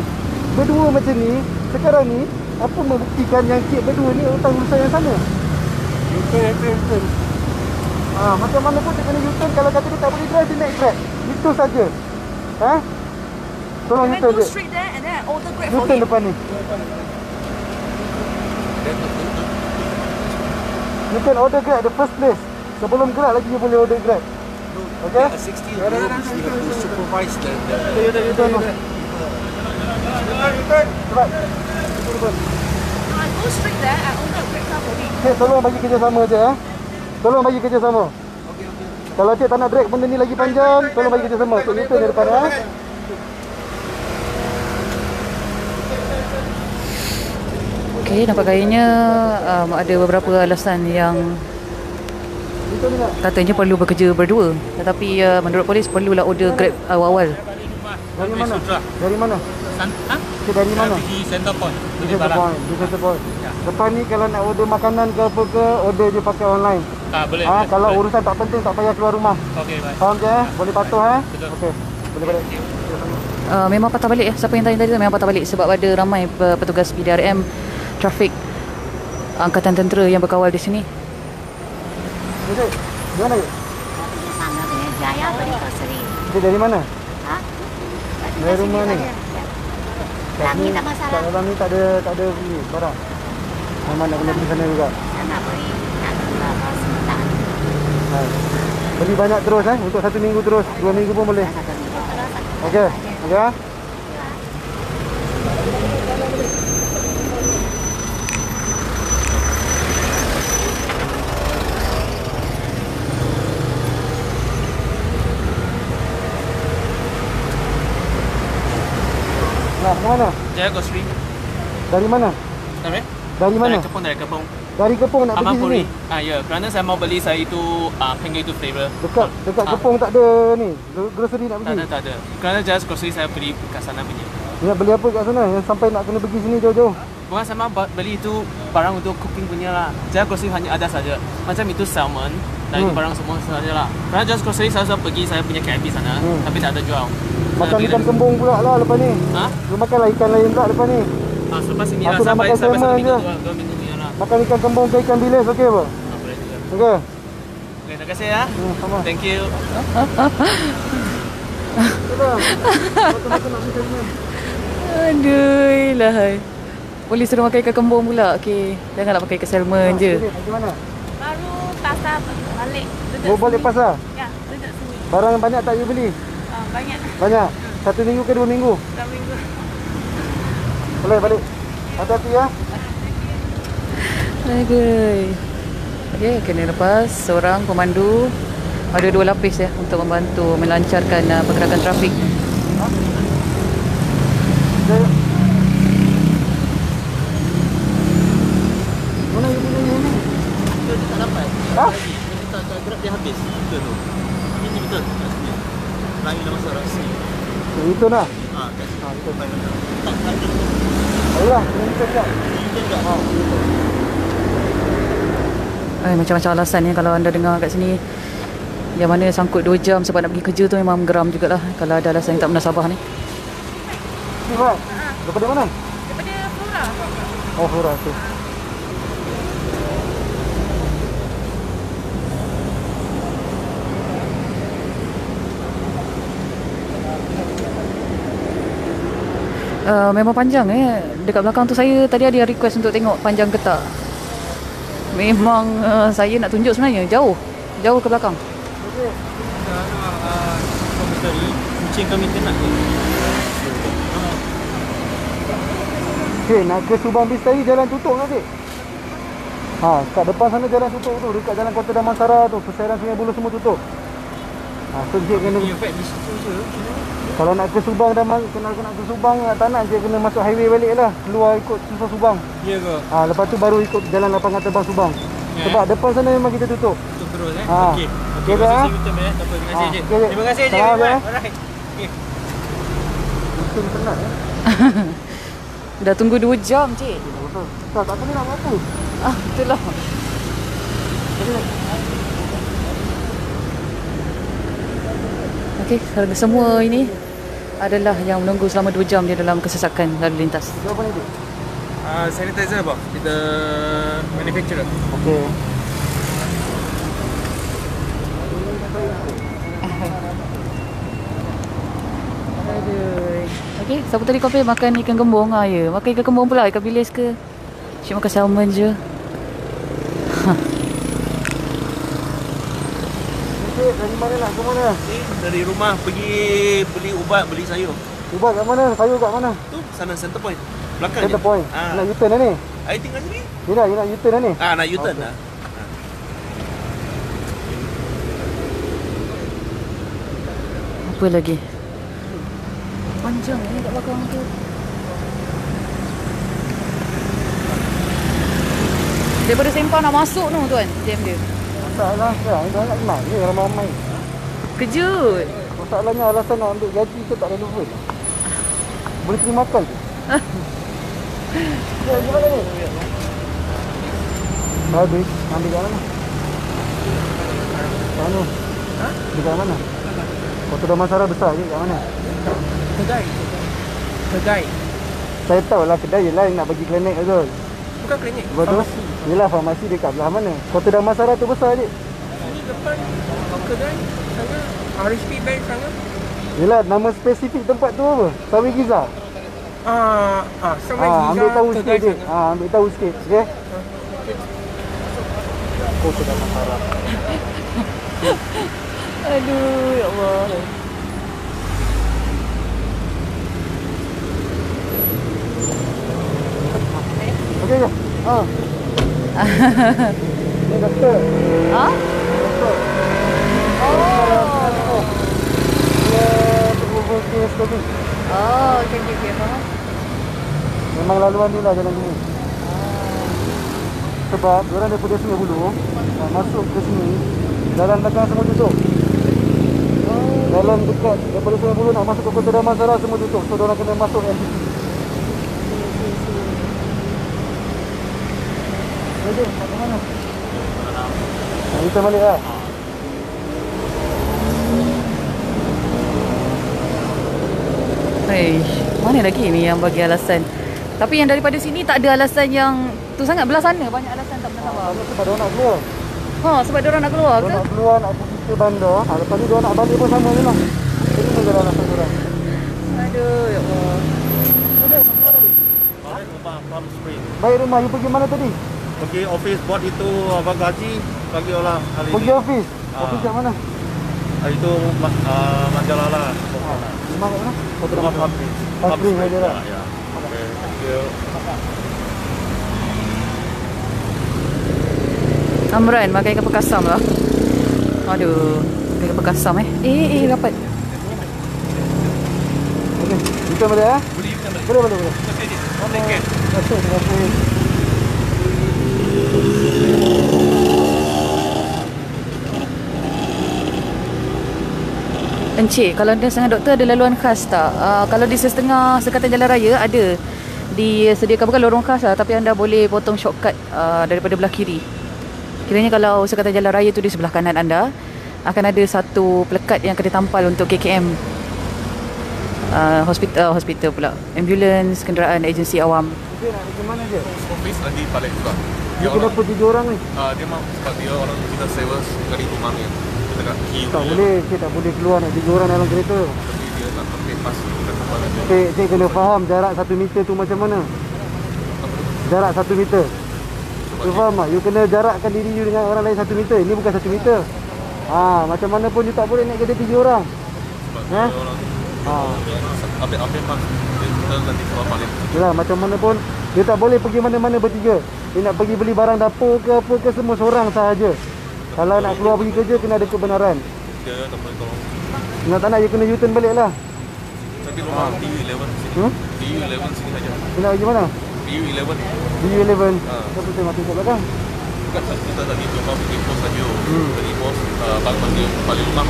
berdua macam ni, sekarang ni apa membuktikan yang cik berdua ni hutang urusan yang sama? U-turn. Macam mana pun dia kena U-turn. Kalau kata dia tak boleh drive, dia naik Grab. Itu saja. Tolong U-turn je. U-turn depan ni. You can order Grab the first place. Sebelum gerak lagi you boleh order Grab. Okay? 60 rules you have to supervise the U-turn. Cepat. I go straight there. I order Grab car for me. Cik, tolong bagi kerjasama je. Tolong bagi kerjasama. Kalau cik tak nak drag benda ni lagi panjang, tolong bagi kerjasama. Cik U-turn dari depan. Okey, nampak gayanya ada beberapa alasan yang katanya perlu bekerja berdua. Tetapi menurut polis perlulah order Grab awal-awal. Dari mana? Dari mana? Dari mana? Di Center Point. Di Center Point. Depan ni kalau nak order makanan ke apa ke, order je pakai online. Boleh. Kalau urusan tak penting tak payah keluar rumah. Okey, baik. Faham je? Boleh patuh Okey. Boleh balik. Memang patah balik ya. Siapa yang tanya tadi tu memang patah balik sebab ada ramai petugas PDRM, trafik, angkatan tentera yang berkawal di sini. Okey. Di mana? Di sana dengan Jaya beli grocery. Dari mana? Dari Dari rumah ni. Dalam ni tak masalah. Dalam ni tak ada beli barang. Memang nak kena pergi sana juga. Saya nak beli nak keluar sebentar. Beli banyak terus untuk 1 minggu terus, 2 minggu pun boleh. 1 minggu terus. Okey. Okey. Nah, mana? Jaya grocery. Dari mana? Dari? Dari mana? Dari Kepong. Dari Kepong nak pergi sini. Ya, kerana saya mau beli saya itu pengen itu flavor. Dekat Kepong tak ada ni. Grocery nak pergi. Tak ada. Kerana Jaya grocery saya beli kat sana punya. Ya, beli apa kat sana yang sampai nak kena pergi sini jauh-jauh? Bukan saya mau beli itu barang untuk cooking punya lah. Jaya grocery hanya ada saja. Macam itu salmon dan itu barang semua saja lah. Kerana Jaya grocery saya sudah pergi saya punya KFC sana tapi tak ada jual. Makan ikan kembung pula lah lepas ni. Lu makanlah ikan lain pula lepas ni. Selepas ini aku nak makan salmon je. 2 minggu ni lah. Makan ikan kembung ke ikan bilis okey apa? Boleh juga. Okey. Okay, terima kasih ya. Sama. Thank you. Aduh lah. Polis suruh makan ikan kembung pula. Okey, janganlah pakai ikan salmon je. Di mana? Baru pasar balik. Balik pasar? Ya, duduk sini. Barang banyak tak you beli? Banyak. Banyak. 1 minggu ke 2 minggu? 2 minggu. Boleh balik. Hati-hati ya. Aduh. Okey, kena lepas seorang pemandu. Ada 2 lapis ya untuk membantu melancarkan pergerakan trafik. Mana you punya ni? Dia tak dapat. Dia tak gerak dia habis. Betul tu. Ini betul. Lagi dah masuk rahsia. Itu nak. Kat sini. Betul. Tak ada. Ayolah, ini sekejap. Macam-macam alasan ya kalau anda dengar kat sini. Yang mana sangkut 2 jam sebab nak pergi kerja tu memang geram jugalah kalau ada alasan yang tak menasabah ni. Ni Wan, daripada mana? Daripada Flora. Oh, Flora tu. Memang panjang dekat belakang tu saya tadi ada request untuk tengok panjang ke tak. Memang saya nak tunjuk sebenarnya jauh ke belakang. Kucing kami kena. Cik, nak ke Subang Bistari jalan tutup ke cik? Kat depan sana jalan tutup tu, dekat jalan Kota Damansara tu, persiaran Sungai Buloh semua tutup. So cik kena kalau nak ke Subang nak ke Subang tak nak cik kena masuk highway balik lah, keluar ikut Susah Subang. Ya ke? Lepas tu baru ikut jalan lapangan terbang Subang. Sebab depan sana memang kita tutup. Tutup terus Okey. Okey dah. Terima kasih cik. Terima kasih cik. Alright. Okey. Mungkin penat Dah tunggu 2 jam cik. Tak boleh nak buat apa. Itulah. Okey, semua ini adalah yang menunggu selama 2 jam di dalam kesesakan lalu lintas. Jawapan itu? Sanitizer apa? Kita manufacturer. Okey. Aduh. Okey, siapa tadi kopi makan ikan gembong? Ya, makan ikan gembong pula, ikan bilis ke? Cik makan salmon je. Cik, dari mana nak ke mana? Dari rumah pergi beli ubat, beli sayur. Ubat kat mana? Sayur kat mana? Tu sana center point. Belakang Center je. point. Nak U-turn dah ni? I tinggal sini. You nak U-turn dah ni? Nak U-turn dah. Apa lagi? Panjang ni kat belakang tu. Daripada Sempang nak masuk tu tuan, jam dia. Masalah sekarang dah nak kenal je ramai-ramai. Kejut. Masalahnya alasan nak ambil gaji ke tak relevan. Boleh terima makan je. Ya, gimana ni? Habis, ambil kat mana? Kat mana? Di kat mana? Kota Damansara besar je kat mana? Kedai. Saya tahu lah kedai je lah yang nak bagi klinik ke tu. Bukan klinik. Betul? Yelah farmasi dekat belah mana? Kota Damansara tu besar je. Ini depan kedai sana RSP Bank sana. Yelah nama spesifik tempat tu apa? Sawi Giza. Ambil tahu sikit je. Ambil tahu sikit. Okay? Kota Damansara. Aduh, ya Allah. Okey je. Ni doktor. Doktor. Dia berubat kes tadi. Okey, faham. Memang laluan dia lah jalan ni. Sebab diorang daripada Sungai Buloh masuk ke sini, jalan belakang semua tutup. Jalan dekat daripada Sungai Buloh nak masuk ke Kota Damansara semua tutup. So diorang kena masuk MPT. Okey, kat mana? Kita balik lah. Mana lagi ni yang bagi alasan? Tapi yang daripada sini tak ada alasan yang tu sangat, belah sana banyak alasan tak menasabah. Sebab diorang nak keluar. Sebab diorang nak keluar ke? Diorang nak keluar, nak pergi ke bandar. Lepas ni diorang nak balik pun sama je lah. Jadi ni jalan alasan diorang. Aduh, ya Allah. Palm Spring. Baik rumah, you pergi mana tadi? Pergi office buat itu abang gaji bagi orang hari Pergi ini. office? Office kat mana? Itu Majalala. Rumah kat mana? Kota Rumah Damansara. Palm Spring Spring. aja lah. Ya. Okay, thank you. Amran makan ikan pekasam lah. Aduh, ikan pekasam rapat. Okey, kita boleh Boleh. Okey. Terima kasih. Encik, kalau dia sangat doktor ada laluan khas tak? Kalau di setengah sekatan jalan raya ada disediakan, bukan lorong khas lah, tapi anda boleh potong shortcut daripada belah kiri. Kiranya kalau sekatan jalan raya tu di sebelah kanan anda, akan ada satu pelekat yang akan ditampal untuk KKM. Hospital pula. Ambulans, kenderaan agensi awam. Dia nak pergi mana je? Office lagi balik juga. Dia kenapa 7 orang ni? Dia mau sebab dia orang kita sewa sekali rumah ni. Kita kat queue. Tak boleh, cik tak boleh keluar nak 7 orang dalam kereta. Tapi dia nak pakai pas kat tempat aja. Cik kena faham jarak 1 meter tu macam mana. Jarak 1 meter. You faham tak? You kena jarakkan diri you dengan orang lain 1 meter. Ini bukan 1 meter. Macam mana pun you tak boleh naik kereta 7 orang. Sebab dia orang ambil pas. Kita nanti keluar balik. Yalah, macam mana pun dia tak boleh pergi mana-mana bertiga. Dia nak pergi beli barang dapur ke apa ke semua seorang sahaja. Kalau nak keluar pergi kerja kena ada kebenaran. Dia tak boleh tolong. Tak nak you kena U-turn balik lah. Tapi rumah DU11 sini. DU11 sini saja. You nak pergi mana? DU11. DU11. Kenapa saya mati kat belakang? Bukan kita tadi cuma pergi pos saja. Pergi pos balik rumah.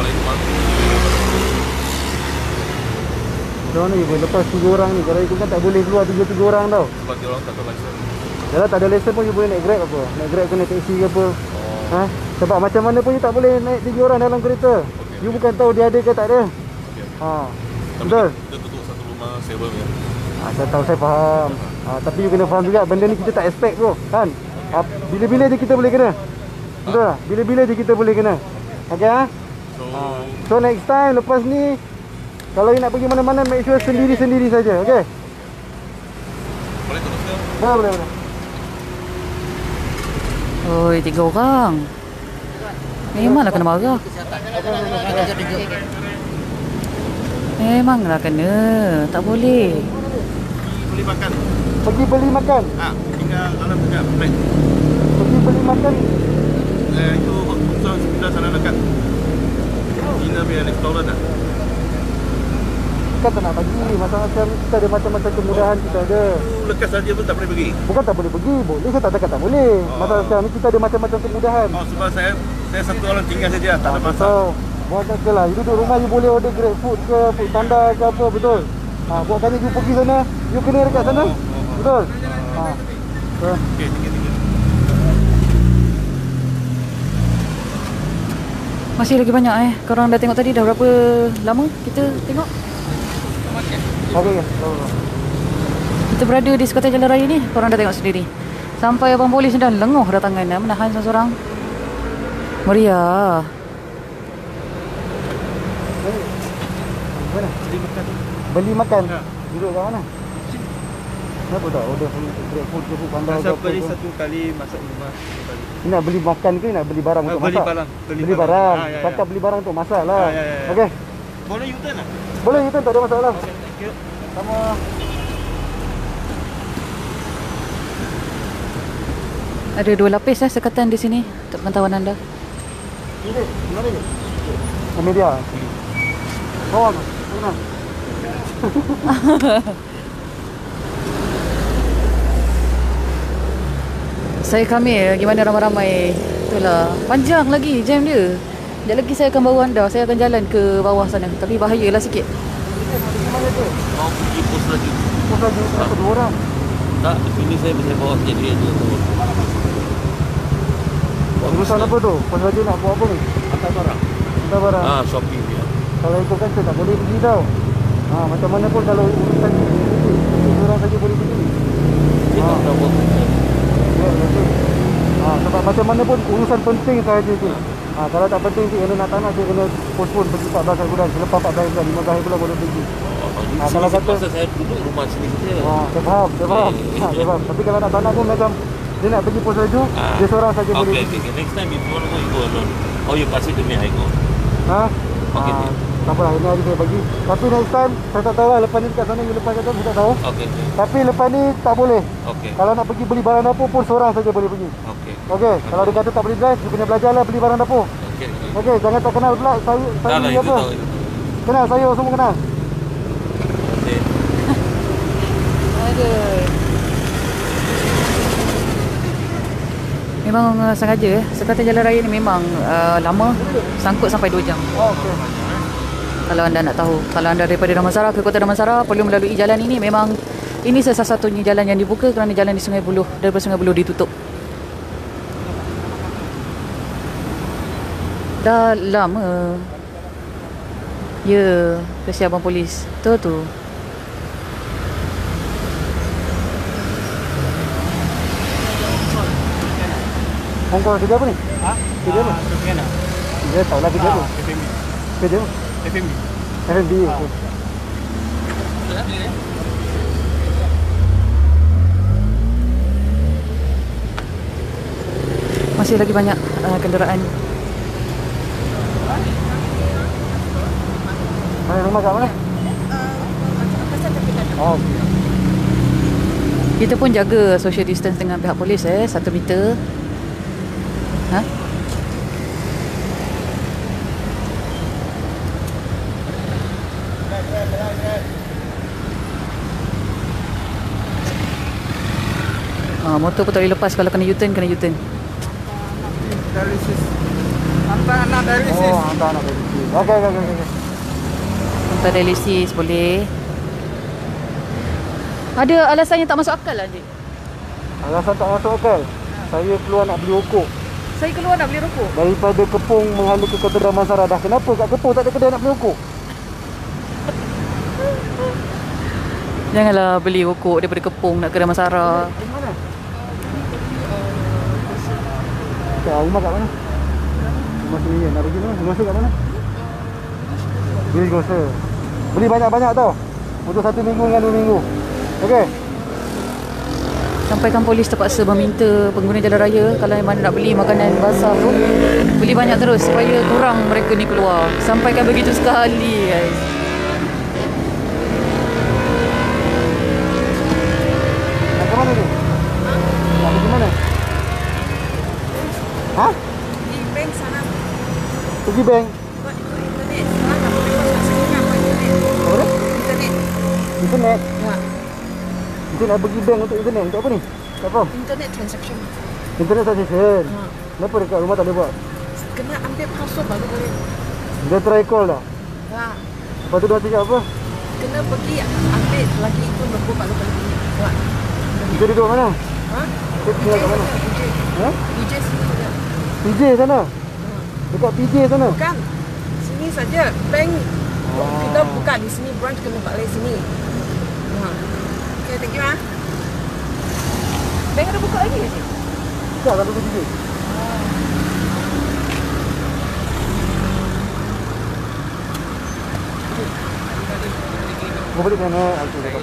Macam mana you boleh lepas 7 orang ni? Kalau you kan tak boleh keluar 3 orang tau. Sebab dia orang tak ada license. Yalah, tak ada lesen pun you boleh naik Grab apa. Naik Grab ke naik taxi ke apa. Sebab macam mana pun you tak boleh naik 3 orang dalam kereta. You bukan tahu dia ada ke tak ada. Betul? Dia tutup satu rumah sewa ni. Saya tahu, saya faham. Tapi you kena faham juga benda ni kita tak expect bro, kan? Bila-bila je kita boleh kena. Betul tak? Bila-bila je kita boleh kena. Okay So next time lepas ni, kalau you nak pergi mana-mana, make sure sendiri-sendiri saja, okay? Boleh terus ke? Boleh. Oi, 3 orang. Memanglah kena marah. Memanglah kena. Tak boleh. Beli makan. Pergi beli makan. Tinggal dalam dekat bag. Pergi beli makan. Itu hotel sebelah sana dekat. Cina punya restoran dah. Kan tak nak bagi. Macam-macam kita ada macam-macam kemudahan kita ada. Lekas saja pun tak boleh pergi. Bukan tak boleh pergi. Boleh, saya tak cakap tak boleh. Masalah sekarang ni kita ada macam-macam kemudahan. Sebab saya satu orang tinggal saja, tak ada masalah. Buat kata lah, you duduk rumah you boleh order Grab food ke, food panda ke apa, betul? Buatkannya you pergi sana, you kena dekat sana, betul? Okey, tinggal. Masih lagi banyak Korang dah tengok tadi dah berapa lama kita tengok? Okey. Kita berada di sekatan jalan raya ni, korang dah tengok sendiri. Sampai abang polis dah lenguh dah tangan menahan seseorang. Meriah. Mana? Beli makan. Duduk kat mana? Kenapa tak order Grab food ke food panda? Saya beli satu kali masak rumah. Ni nak beli makan ke nak beli barang untuk masak? Beli barang. Cakap beli barang untuk masak lah. Okey. Boleh U-turn tak? Boleh U-turn, tak ada masalah. Okay, thank you. Sama. Ada 2 lapis sekatan di sini untuk pantauan anda. Ini, mana ni? Media. Bawang. Mana? Saya Kamil, gimana ramai-ramai. Itulah, panjang lagi jam dia. Sekejap lagi saya akan bawa anda. Saya akan jalan ke bawah sana. Tapi bahayalah sikit. Mana tu? Mau pergi pos lagi. Pos lagi berapa 2 orang? Tak, sini saya bisa bawa jadi dia tu. Urusan apa tu? Pos lagi nak buat apa ni? Hantar barang. Hantar barang? Shopping dia. Kalau ikut kan saya tak boleh pergi tau. Macam mana pun kalau urusan ni, orang saja boleh pergi. Dia tak tahu buat kerja. Ya, betul. Sebab macam mana pun urusan penting sahaja tu. Kalau tak penting tu, kena nak tanah dia kena postpone pergi 14 bulan. Selepas 14 bulan, 15 bulan boleh pergi. Kalau kata saya duduk rumah sini saja. saya faham. Saya faham. Tapi kalau nak tanah pun macam dia nak pergi pos laju, dia seorang saja boleh pergi. Okay. Next time if you want to go, you go alone. Or you pass it to me, I go. Okay. Tak apalah, ini hari saya bagi. Tapi next time, saya tak tahu lah. Lepas ni dekat sana, you lepas kat sana, saya tak tahu. Okay. Tapi lepas ni tak boleh. Okay. Kalau nak pergi beli barang dapur pun seorang saja boleh pergi. Okay. Kalau dia kata tak boleh drive, you kena belajar lah beli barang dapur. Okay, jangan tak kenal pula. Saya ni apa? Kenal, saya semua kenal. Okay. Aduh. Memang sengaja sekatan jalan raya ni memang lama, sangkut sampai 2 jam. Okay. Kalau anda nak tahu, kalau anda daripada Damansara ke Kota Damansara perlu melalui jalan ini, memang ini salah satunya jalan yang dibuka kerana jalan di Sungai Buloh, daripada Sungai Buloh ditutup. Dah lama. Ya, kesian abang polis. Tu. Kau kerja apa ni? Kerja apa? Kena. Dia tahu lah kerja apa. FMB. Kerja apa? FMB. F&B. okey. Masih lagi banyak kenderaan. Mana rumah kat mana? Oh, okey. Kita pun jaga social distance dengan pihak polis 1 meter. Ha? Motor pun tak boleh lepas. Kalau kena U-turn, kena U-turn. Dialisis. Hantar anak dialisis. Oh, hantar anak dialisis. Okey. Hantar dialisis boleh. Ada alasan yang tak masuk akal lah, Encik? Alasan tak masuk akal. Saya keluar nak beli rokok. Saya keluar nak beli rokok. Daripada Kepung menghala ke Kota Damansara. Dah kenapa kat Kepung tak ada kedai nak beli rokok? Janganlah beli rokok daripada Kepung nak ke Damansara. Di mana? Rumah kat mana? Rumah sendiri. Nak pergi mana? Grocer kat mana? Beli grocer. Beli banyak-banyak tau. Untuk 1 minggu dengan 2 minggu. Okey. Sampaikan polis terpaksa meminta pengguna jalan raya kalau yang mana nak beli makanan basah tu, beli banyak terus supaya kurang mereka ni keluar. Sampaikan begitu sekali, guys. Nak ke mana tu? Nak pergi mana? Ha? Di bank sana. Pergi bank. Buat internet. Sekarang tak boleh masuk sini nak buat internet. Apa dia? Internet. Internet. Ya. Kita nak pergi bank untuk internet. Untuk apa ni? Tak faham. Internet transaction. Internet transaction. Kenapa dekat rumah tak boleh buat? Kena ambil password baru boleh. Dia try call dah. Ya. Lepas tu dia cakap apa? Kena pergi ambil lagi itu nombor baru boleh. Buat. Kita duduk mana? Ha? Kita tinggal kat mana? PJ. Ha? PJ sini saja. PJ sana? Dekat PJ sana? Bukan. Sini saja. Bank kita buka di sini, branch kena balik sini. Okay, thank you. Bank ada buka lagi ke? Tak, tak ada PJ. Kau balik mana? Okey, dapat.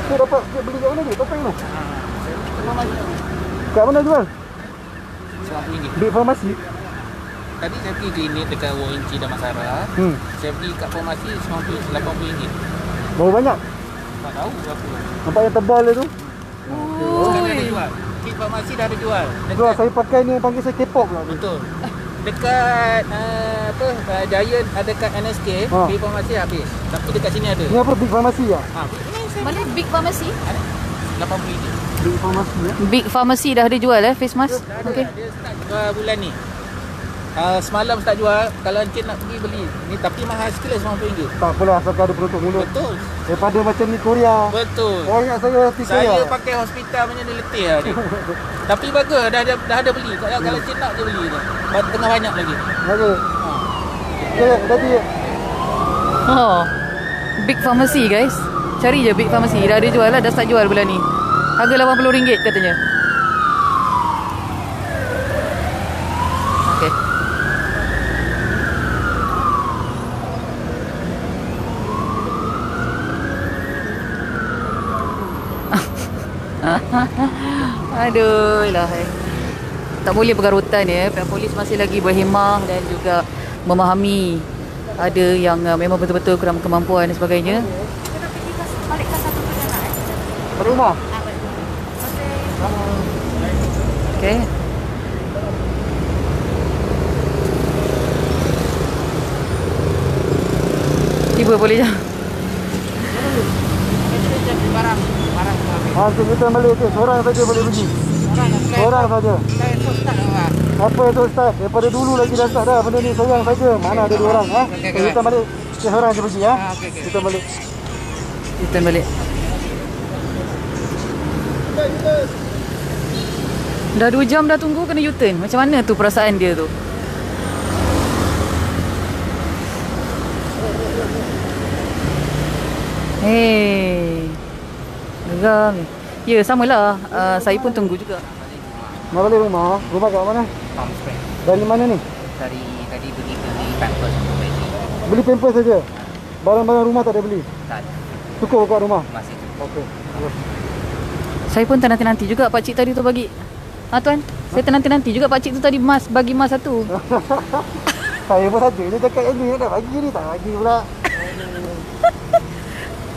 Kau dapat beli kat mana ni? Topeng tu? Kat mana jual? RM90. Big Pharmacy? Tadi saya pergi klinik dekat Wonci Damansara. Saya pergi kat farmasi RM80. Berapa banyak? Tak tahu berapa. Nampak yang tebal dia tu? Sekarang ada jual. Kit farmasi dah ada jual. Jual, saya pakai ni yang panggil saya K-pop lah. Betul. Dekat Giant ada kat NSK, Big Pharmacy habis. Tapi dekat sini ada. Ni apa Big Pharmacy lah? Mana Big Pharmacy? RM80. Big Pharmacy ya? Big Pharmacy dah ada jual face mask. Okey. Dia start jual bulan ni. Semalam start jual. Kalau Encik nak pergi beli ni, tapi mahal sikit lah RM90. Tak apalah, asalkan ada penutup mulut. Betul. Daripada macam ni Korea. Betul. Orang ingat saya hati Korea. Saya pakai hospital punya ni letih lah ni. Tapi bagus, dah ada beli. Kalau Encik nak je beli tu. Tengah banyak lagi. Okey. Ya, tadi. Oh. Big Pharmacy, guys. Cari je Big Pharmacy. Dah ada jual lah, dah start jual bulan ni. Harga RM80 katanya. Okey. Aduh lah. Tak boleh bergarutan ya. Pihak polis masih lagi berhemah dan juga memahami ada yang memang betul-betul kurang kemampuan dan sebagainya. Kita pergi balik ke satu perjalanan. Rumah. Okey. Tiba boleh je. Barang. Nanti kita balik je. Seorang saja boleh pergi. Seorang saja. Apa itu Ustaz? Daripada dulu lagi dah start dah benda ni, seorang saja. Mana ada 2 orang ha? Kita balik. Seorang je pergi ha. Kita balik. Kita balik. Dah 2 jam dah tunggu kena U-turn. Macam mana tu perasaan dia tu? Hei. Geram. Ya, samalah. Saya pun tunggu juga. Nak balik rumah? Rumah kat mana? Palm Springs. Dari mana ni? Dari tadi pergi beli pampers untuk baby. Beli pampers saja? Barang-barang rumah tak ada beli? Tak ada. Cukup kat rumah? Masih cukup. Okey. Saya pun nanti-nanti juga pakcik tadi tu bagi. Tuan. Saya nanti-nanti juga pakcik tu tadi bagi mas satu. Saya pun saja dia cakap yang ni dah bagi ni tak bagi pula.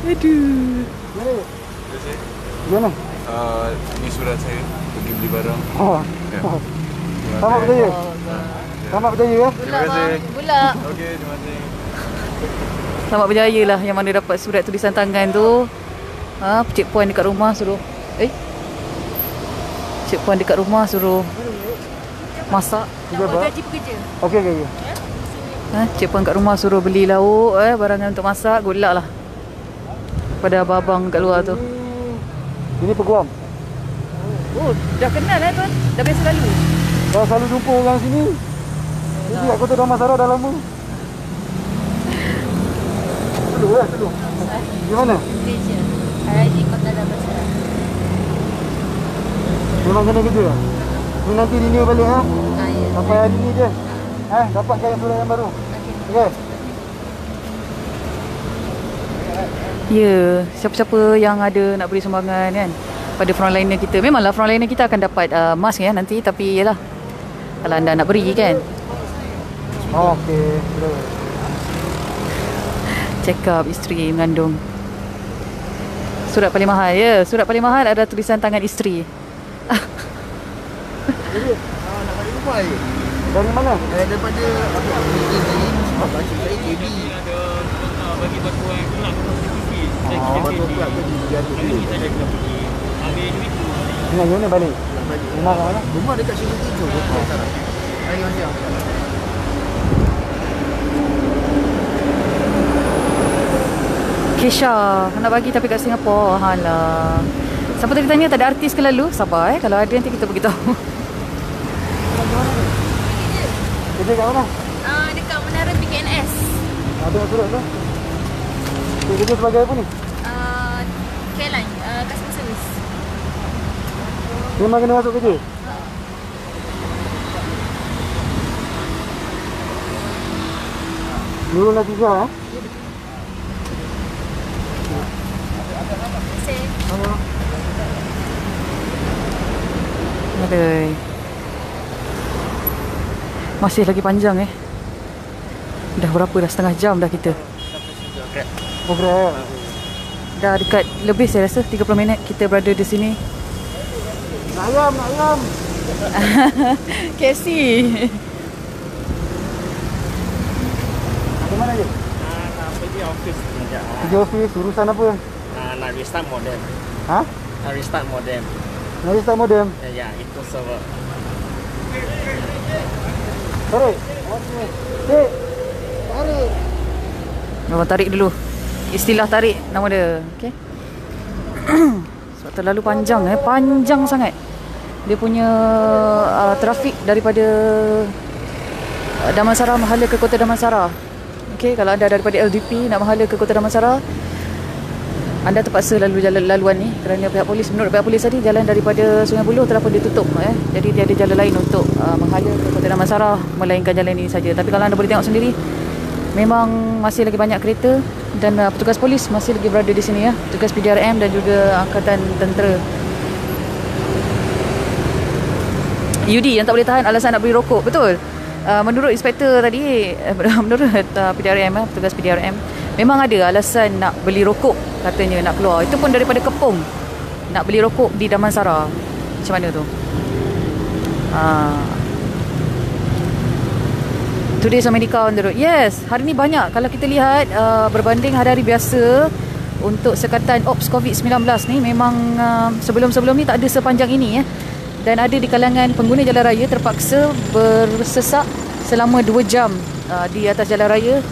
Aduh. Gimana? Ni surat saya pergi beli barang. Ya. Selamat berjaya. Selamat berjaya ya. Terima kasih. Pula. Okey, terima kasih. Selamat berjaya lah yang mana dapat surat tulisan tangan tu. Cik Puan dekat rumah suruh. Cik Puan dekat rumah suruh masak. Gaji pekerja. Okey. Cik Puan kat rumah suruh beli lauk, barangan untuk masak, golak lah. Pada abang-abang kat luar tu. Ini peguam. Oh, dah kenal tuan? Dah biasa lalu? Dah selalu jumpa orang sini. Jadi aku Kota Damansara dah lama. Dulu. Gimana? Kerja. Hari di Kota Damansara. Memang kena kerja? Ni nanti renew balik Ya. Sampai hari ni je. Dapatkan surat yang baru. Okey. Ya, siapa-siapa yang ada nak beri sumbangan kan pada frontliner kita. Memanglah frontliner kita akan dapat mask ya nanti, tapi yalah. Kalau anda nak beri kan. Okey. Check up isteri mengandung. Surat paling mahal ya. Surat paling mahal ada tulisan tangan isteri. Jadi, nak balik rumah je. Dari mana? Daripada sebab baju saya KB. Ada bagi bantuan kelab CCTV. Batu kelab tu diatur dulu. Saya kena pergi ambil duit tu. Dengan mana balik? Rumah kat mana? Rumah dekat sini tu. Hari macam. Kesha nak bagi tapi kat Singapura. Halah. Siapa tadi tanya tak ada artis ke lalu? Sabar kalau ada nanti kita beritahu. Kerja kat mana? Dekat Menara PKNS. Ada surat tu? Kerja sebagai apa ni? K-Line, customer service. Memang kena masuk kerja? Nurul Natijah Aduh. Masih lagi panjang Dah berapa dah, setengah jam dah kita. Oh, Grab. Dah dekat lebih saya rasa 30 minit kita berada di sini. Nak ayam. KFC. Di mana je? Nak pergi office sekejap. Kerja office, urusan apa? Nak restart modem. Nak restart modem. Nak restart modem? Ya, itu server. Tarik. Tarik. Tarik dulu. Istilah tarik nama dia. Okey. Sebab terlalu panjang panjang sangat. Dia punya trafik daripada Damansara Mahala ke Kota Damansara. Okey, kalau anda daripada LDP nak Mahala ke Kota Damansara, anda terpaksa lalu jalan laluan ni kerana menurut pihak polis tadi jalan daripada Sungai Buloh telah pun ditutup Jadi tiada jalan lain untuk Mahala ke Kota Damansara melainkan jalan ini saja. Tapi kalau anda boleh tengok sendiri, memang masih lagi banyak kereta dan petugas polis masih lagi berada di sini petugas PDRM dan juga Angkatan Tentera. UD yang tak boleh tahan alasan nak beli rokok, betul? Menurut inspektor tadi, menurut PDRM, petugas PDRM, memang ada alasan nak beli rokok, katanya nak keluar. Itu pun daripada Kepong. Nak beli rokok di Damansara. Macam mana tu? Today's America on the road. Yes, hari ni banyak. Kalau kita lihat berbanding hari-hari biasa untuk sekatan Ops COVID-19 ni, memang sebelum-sebelum ni tak ada sepanjang ini Dan ada di kalangan pengguna jalan raya terpaksa bersesak selama 2 jam di atas jalan raya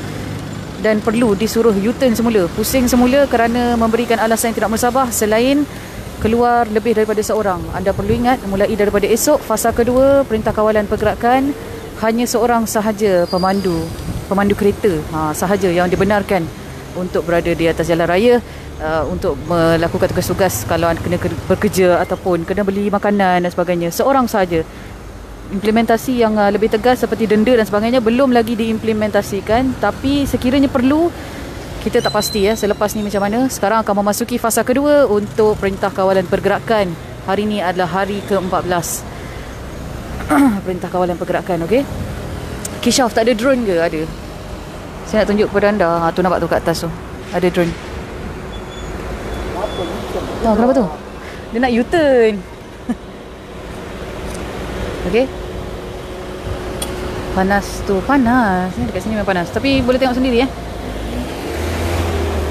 dan perlu disuruh U-turn semula, pusing semula kerana memberikan alasan yang tidak musabah selain keluar lebih daripada seorang. Anda perlu ingat, mulai daripada esok fasa kedua Perintah Kawalan Pergerakan, hanya seorang sahaja pemandu kereta sahaja yang dibenarkan untuk berada di atas jalan raya untuk melakukan tugas-tugas kalau kena bekerja ataupun kena beli makanan dan sebagainya. Seorang saja. Implementasi yang lebih tegas seperti denda dan sebagainya belum lagi diimplementasikan, tapi sekiranya perlu, kita tak pasti selepas ni macam mana. Sekarang akan memasuki fasa kedua untuk Perintah Kawalan Pergerakan. Hari ni adalah hari ke-14 Perintah Kawalan Pergerakan. Okey, Kishaf, tak ada drone ke? Ada. Saya nak tunjuk kepada anda. Tu nampak tu kat atas tu, ada drone. Kenapa tu? Dia nak U-turn. Okey, panas tu, panas ni dekat sini memang panas, tapi boleh tengok sendiri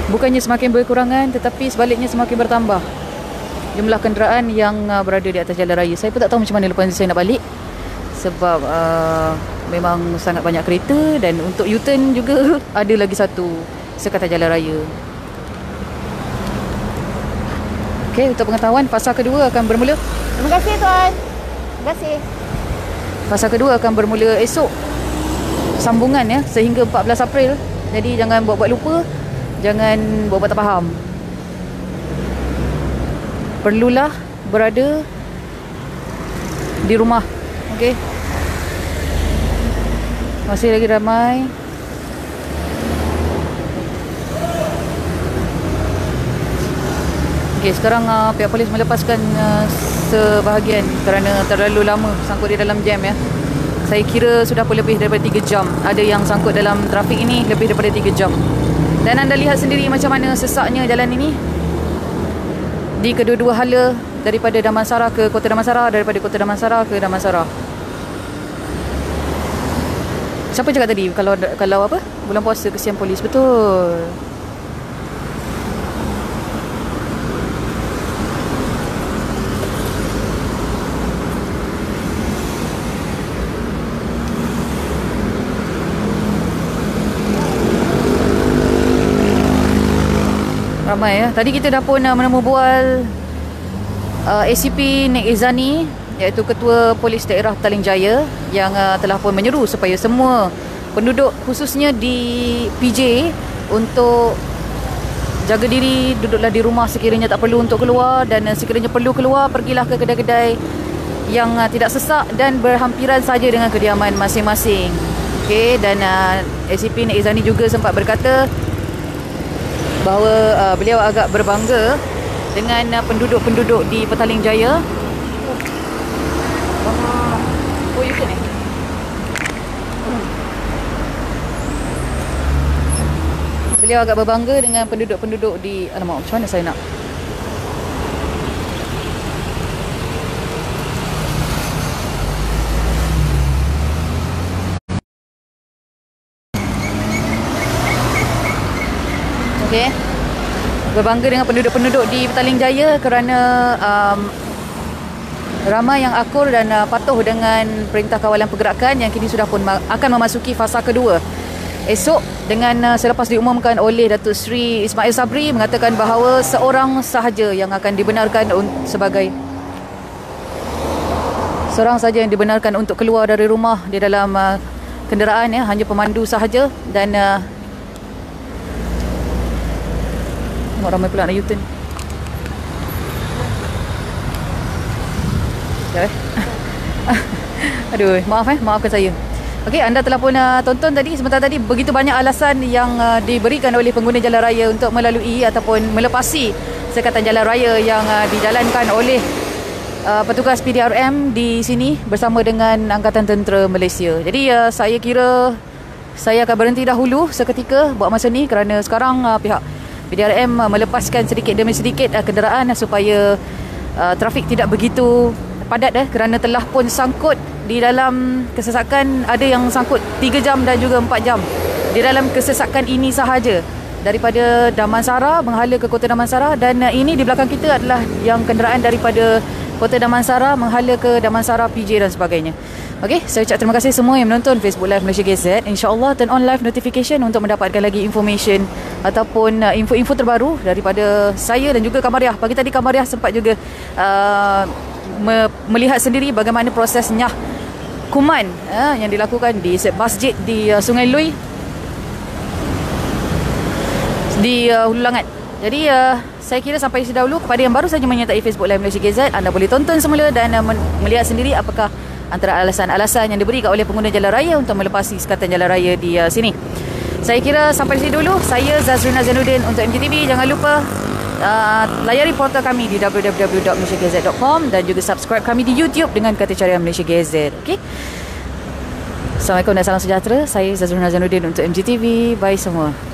bukannya semakin berkurangan tetapi sebaliknya semakin bertambah jumlah kenderaan yang berada di atas jalan raya. Saya pun tak tahu macam mana lepas ni saya nak balik sebab memang sangat banyak kereta dan untuk U-turn juga ada lagi satu sekatan jalan raya. Okey, untuk pengetahuan, fasa kedua akan bermula. Terima kasih tuan. Terima kasih. Fasa kedua akan bermula esok, sambungan sehingga 14 April. Jadi jangan buat-buat lupa, jangan buat-buat tak faham. Perlulah berada di rumah. Okey, masih lagi ramai. Okey, sekarang pihak polis melepaskan sebahagian kerana terlalu lama sangkut di dalam jam Saya kira sudah pun lebih daripada 3 jam. Ada yang sangkut dalam trafik ini lebih daripada 3 jam. Dan anda lihat sendiri macam mana sesaknya jalan ini. Di kedua-dua hala, daripada Damansara ke Kota Damansara, daripada Kota Damansara ke Damansara. Siapa cakap tadi kalau apa? Bulan puasa kesian polis, betul. Ramai Tadi kita dah pun menemu bual ACP Nek Izani, iaitu Ketua Polis Daerah Petaling Jaya, yang telah pun menyeru supaya semua penduduk khususnya di PJ untuk jaga diri, duduklah di rumah sekiranya tak perlu untuk keluar, dan sekiranya perlu keluar, pergilah ke kedai-kedai yang tidak sesak dan berhampiran saja dengan kediaman masing-masing. Okey, dan ACP Nek Izani juga sempat berkata bahawa beliau agak berbangga dengan penduduk-penduduk di Petaling Jaya. Oh, you can Beliau agak berbangga dengan penduduk-penduduk di... Alamak, macam mana saya nak... Okey, berbangga dengan penduduk-penduduk di Petaling Jaya kerana ramai yang akur dan patuh dengan Perintah Kawalan Pergerakan yang kini sudah pun akan memasuki fasa kedua. Esok, dengan selepas diumumkan oleh Datuk Seri Ismail Sabri mengatakan bahawa seorang sahaja yang akan dibenarkan sebagai seorang sahaja yang dibenarkan untuk keluar dari rumah di dalam kenderaan, hanya pemandu sahaja. Dan ramai pula nak U-turn. Sekejap Aduh, maafkan saya. Okey, anda telah pun tonton tadi, sebentar tadi begitu banyak alasan yang diberikan oleh pengguna jalan raya untuk melalui ataupun melepasi sekatan jalan raya yang dijalankan oleh petugas PDRM di sini bersama dengan Angkatan Tentera Malaysia. Jadi saya kira saya akan berhenti dahulu seketika buat masa ni kerana sekarang pihak PDRM melepaskan sedikit demi sedikit kenderaan supaya trafik tidak begitu padat kerana telah pun sangkut di dalam kesesakan. Ada yang sangkut 3 jam dan juga 4 jam di dalam kesesakan ini sahaja, daripada Damansara menghala ke Kota Damansara, dan ini di belakang kita adalah yang kenderaan daripada Kota Damansara menghala ke Damansara PJ dan sebagainya. Okey, saya ucap terima kasih semua yang menonton Facebook Live Malaysia GZ. InsyaAllah turn on live notification untuk mendapatkan lagi information ataupun info-info terbaru daripada saya dan juga Kamariah. Pagi tadi Kamariah sempat juga melihat sendiri bagaimana prosesnya kuman yang dilakukan di masjid di Sungai Lui. di Hulu Langat. Jadi saya kira sampai sini dahulu. Kepada yang baru saja menyertai Facebook Live Malaysia GZ, anda boleh tonton semula dan melihat sendiri apakah antara alasan-alasan yang diberikan oleh pengguna jalan raya untuk melepasi sekatan jalan raya di sini. Saya kira sampai sini dulu. Saya Zazrina Zainuddin untuk MGTV. Jangan lupa layari portal kami di www.malaysiagz.com dan juga subscribe kami di YouTube dengan kata carian Malaysia GZ. Okey. Assalamualaikum dan salam sejahtera. Saya Zazrina Zainuddin untuk MGTV. Bye semua.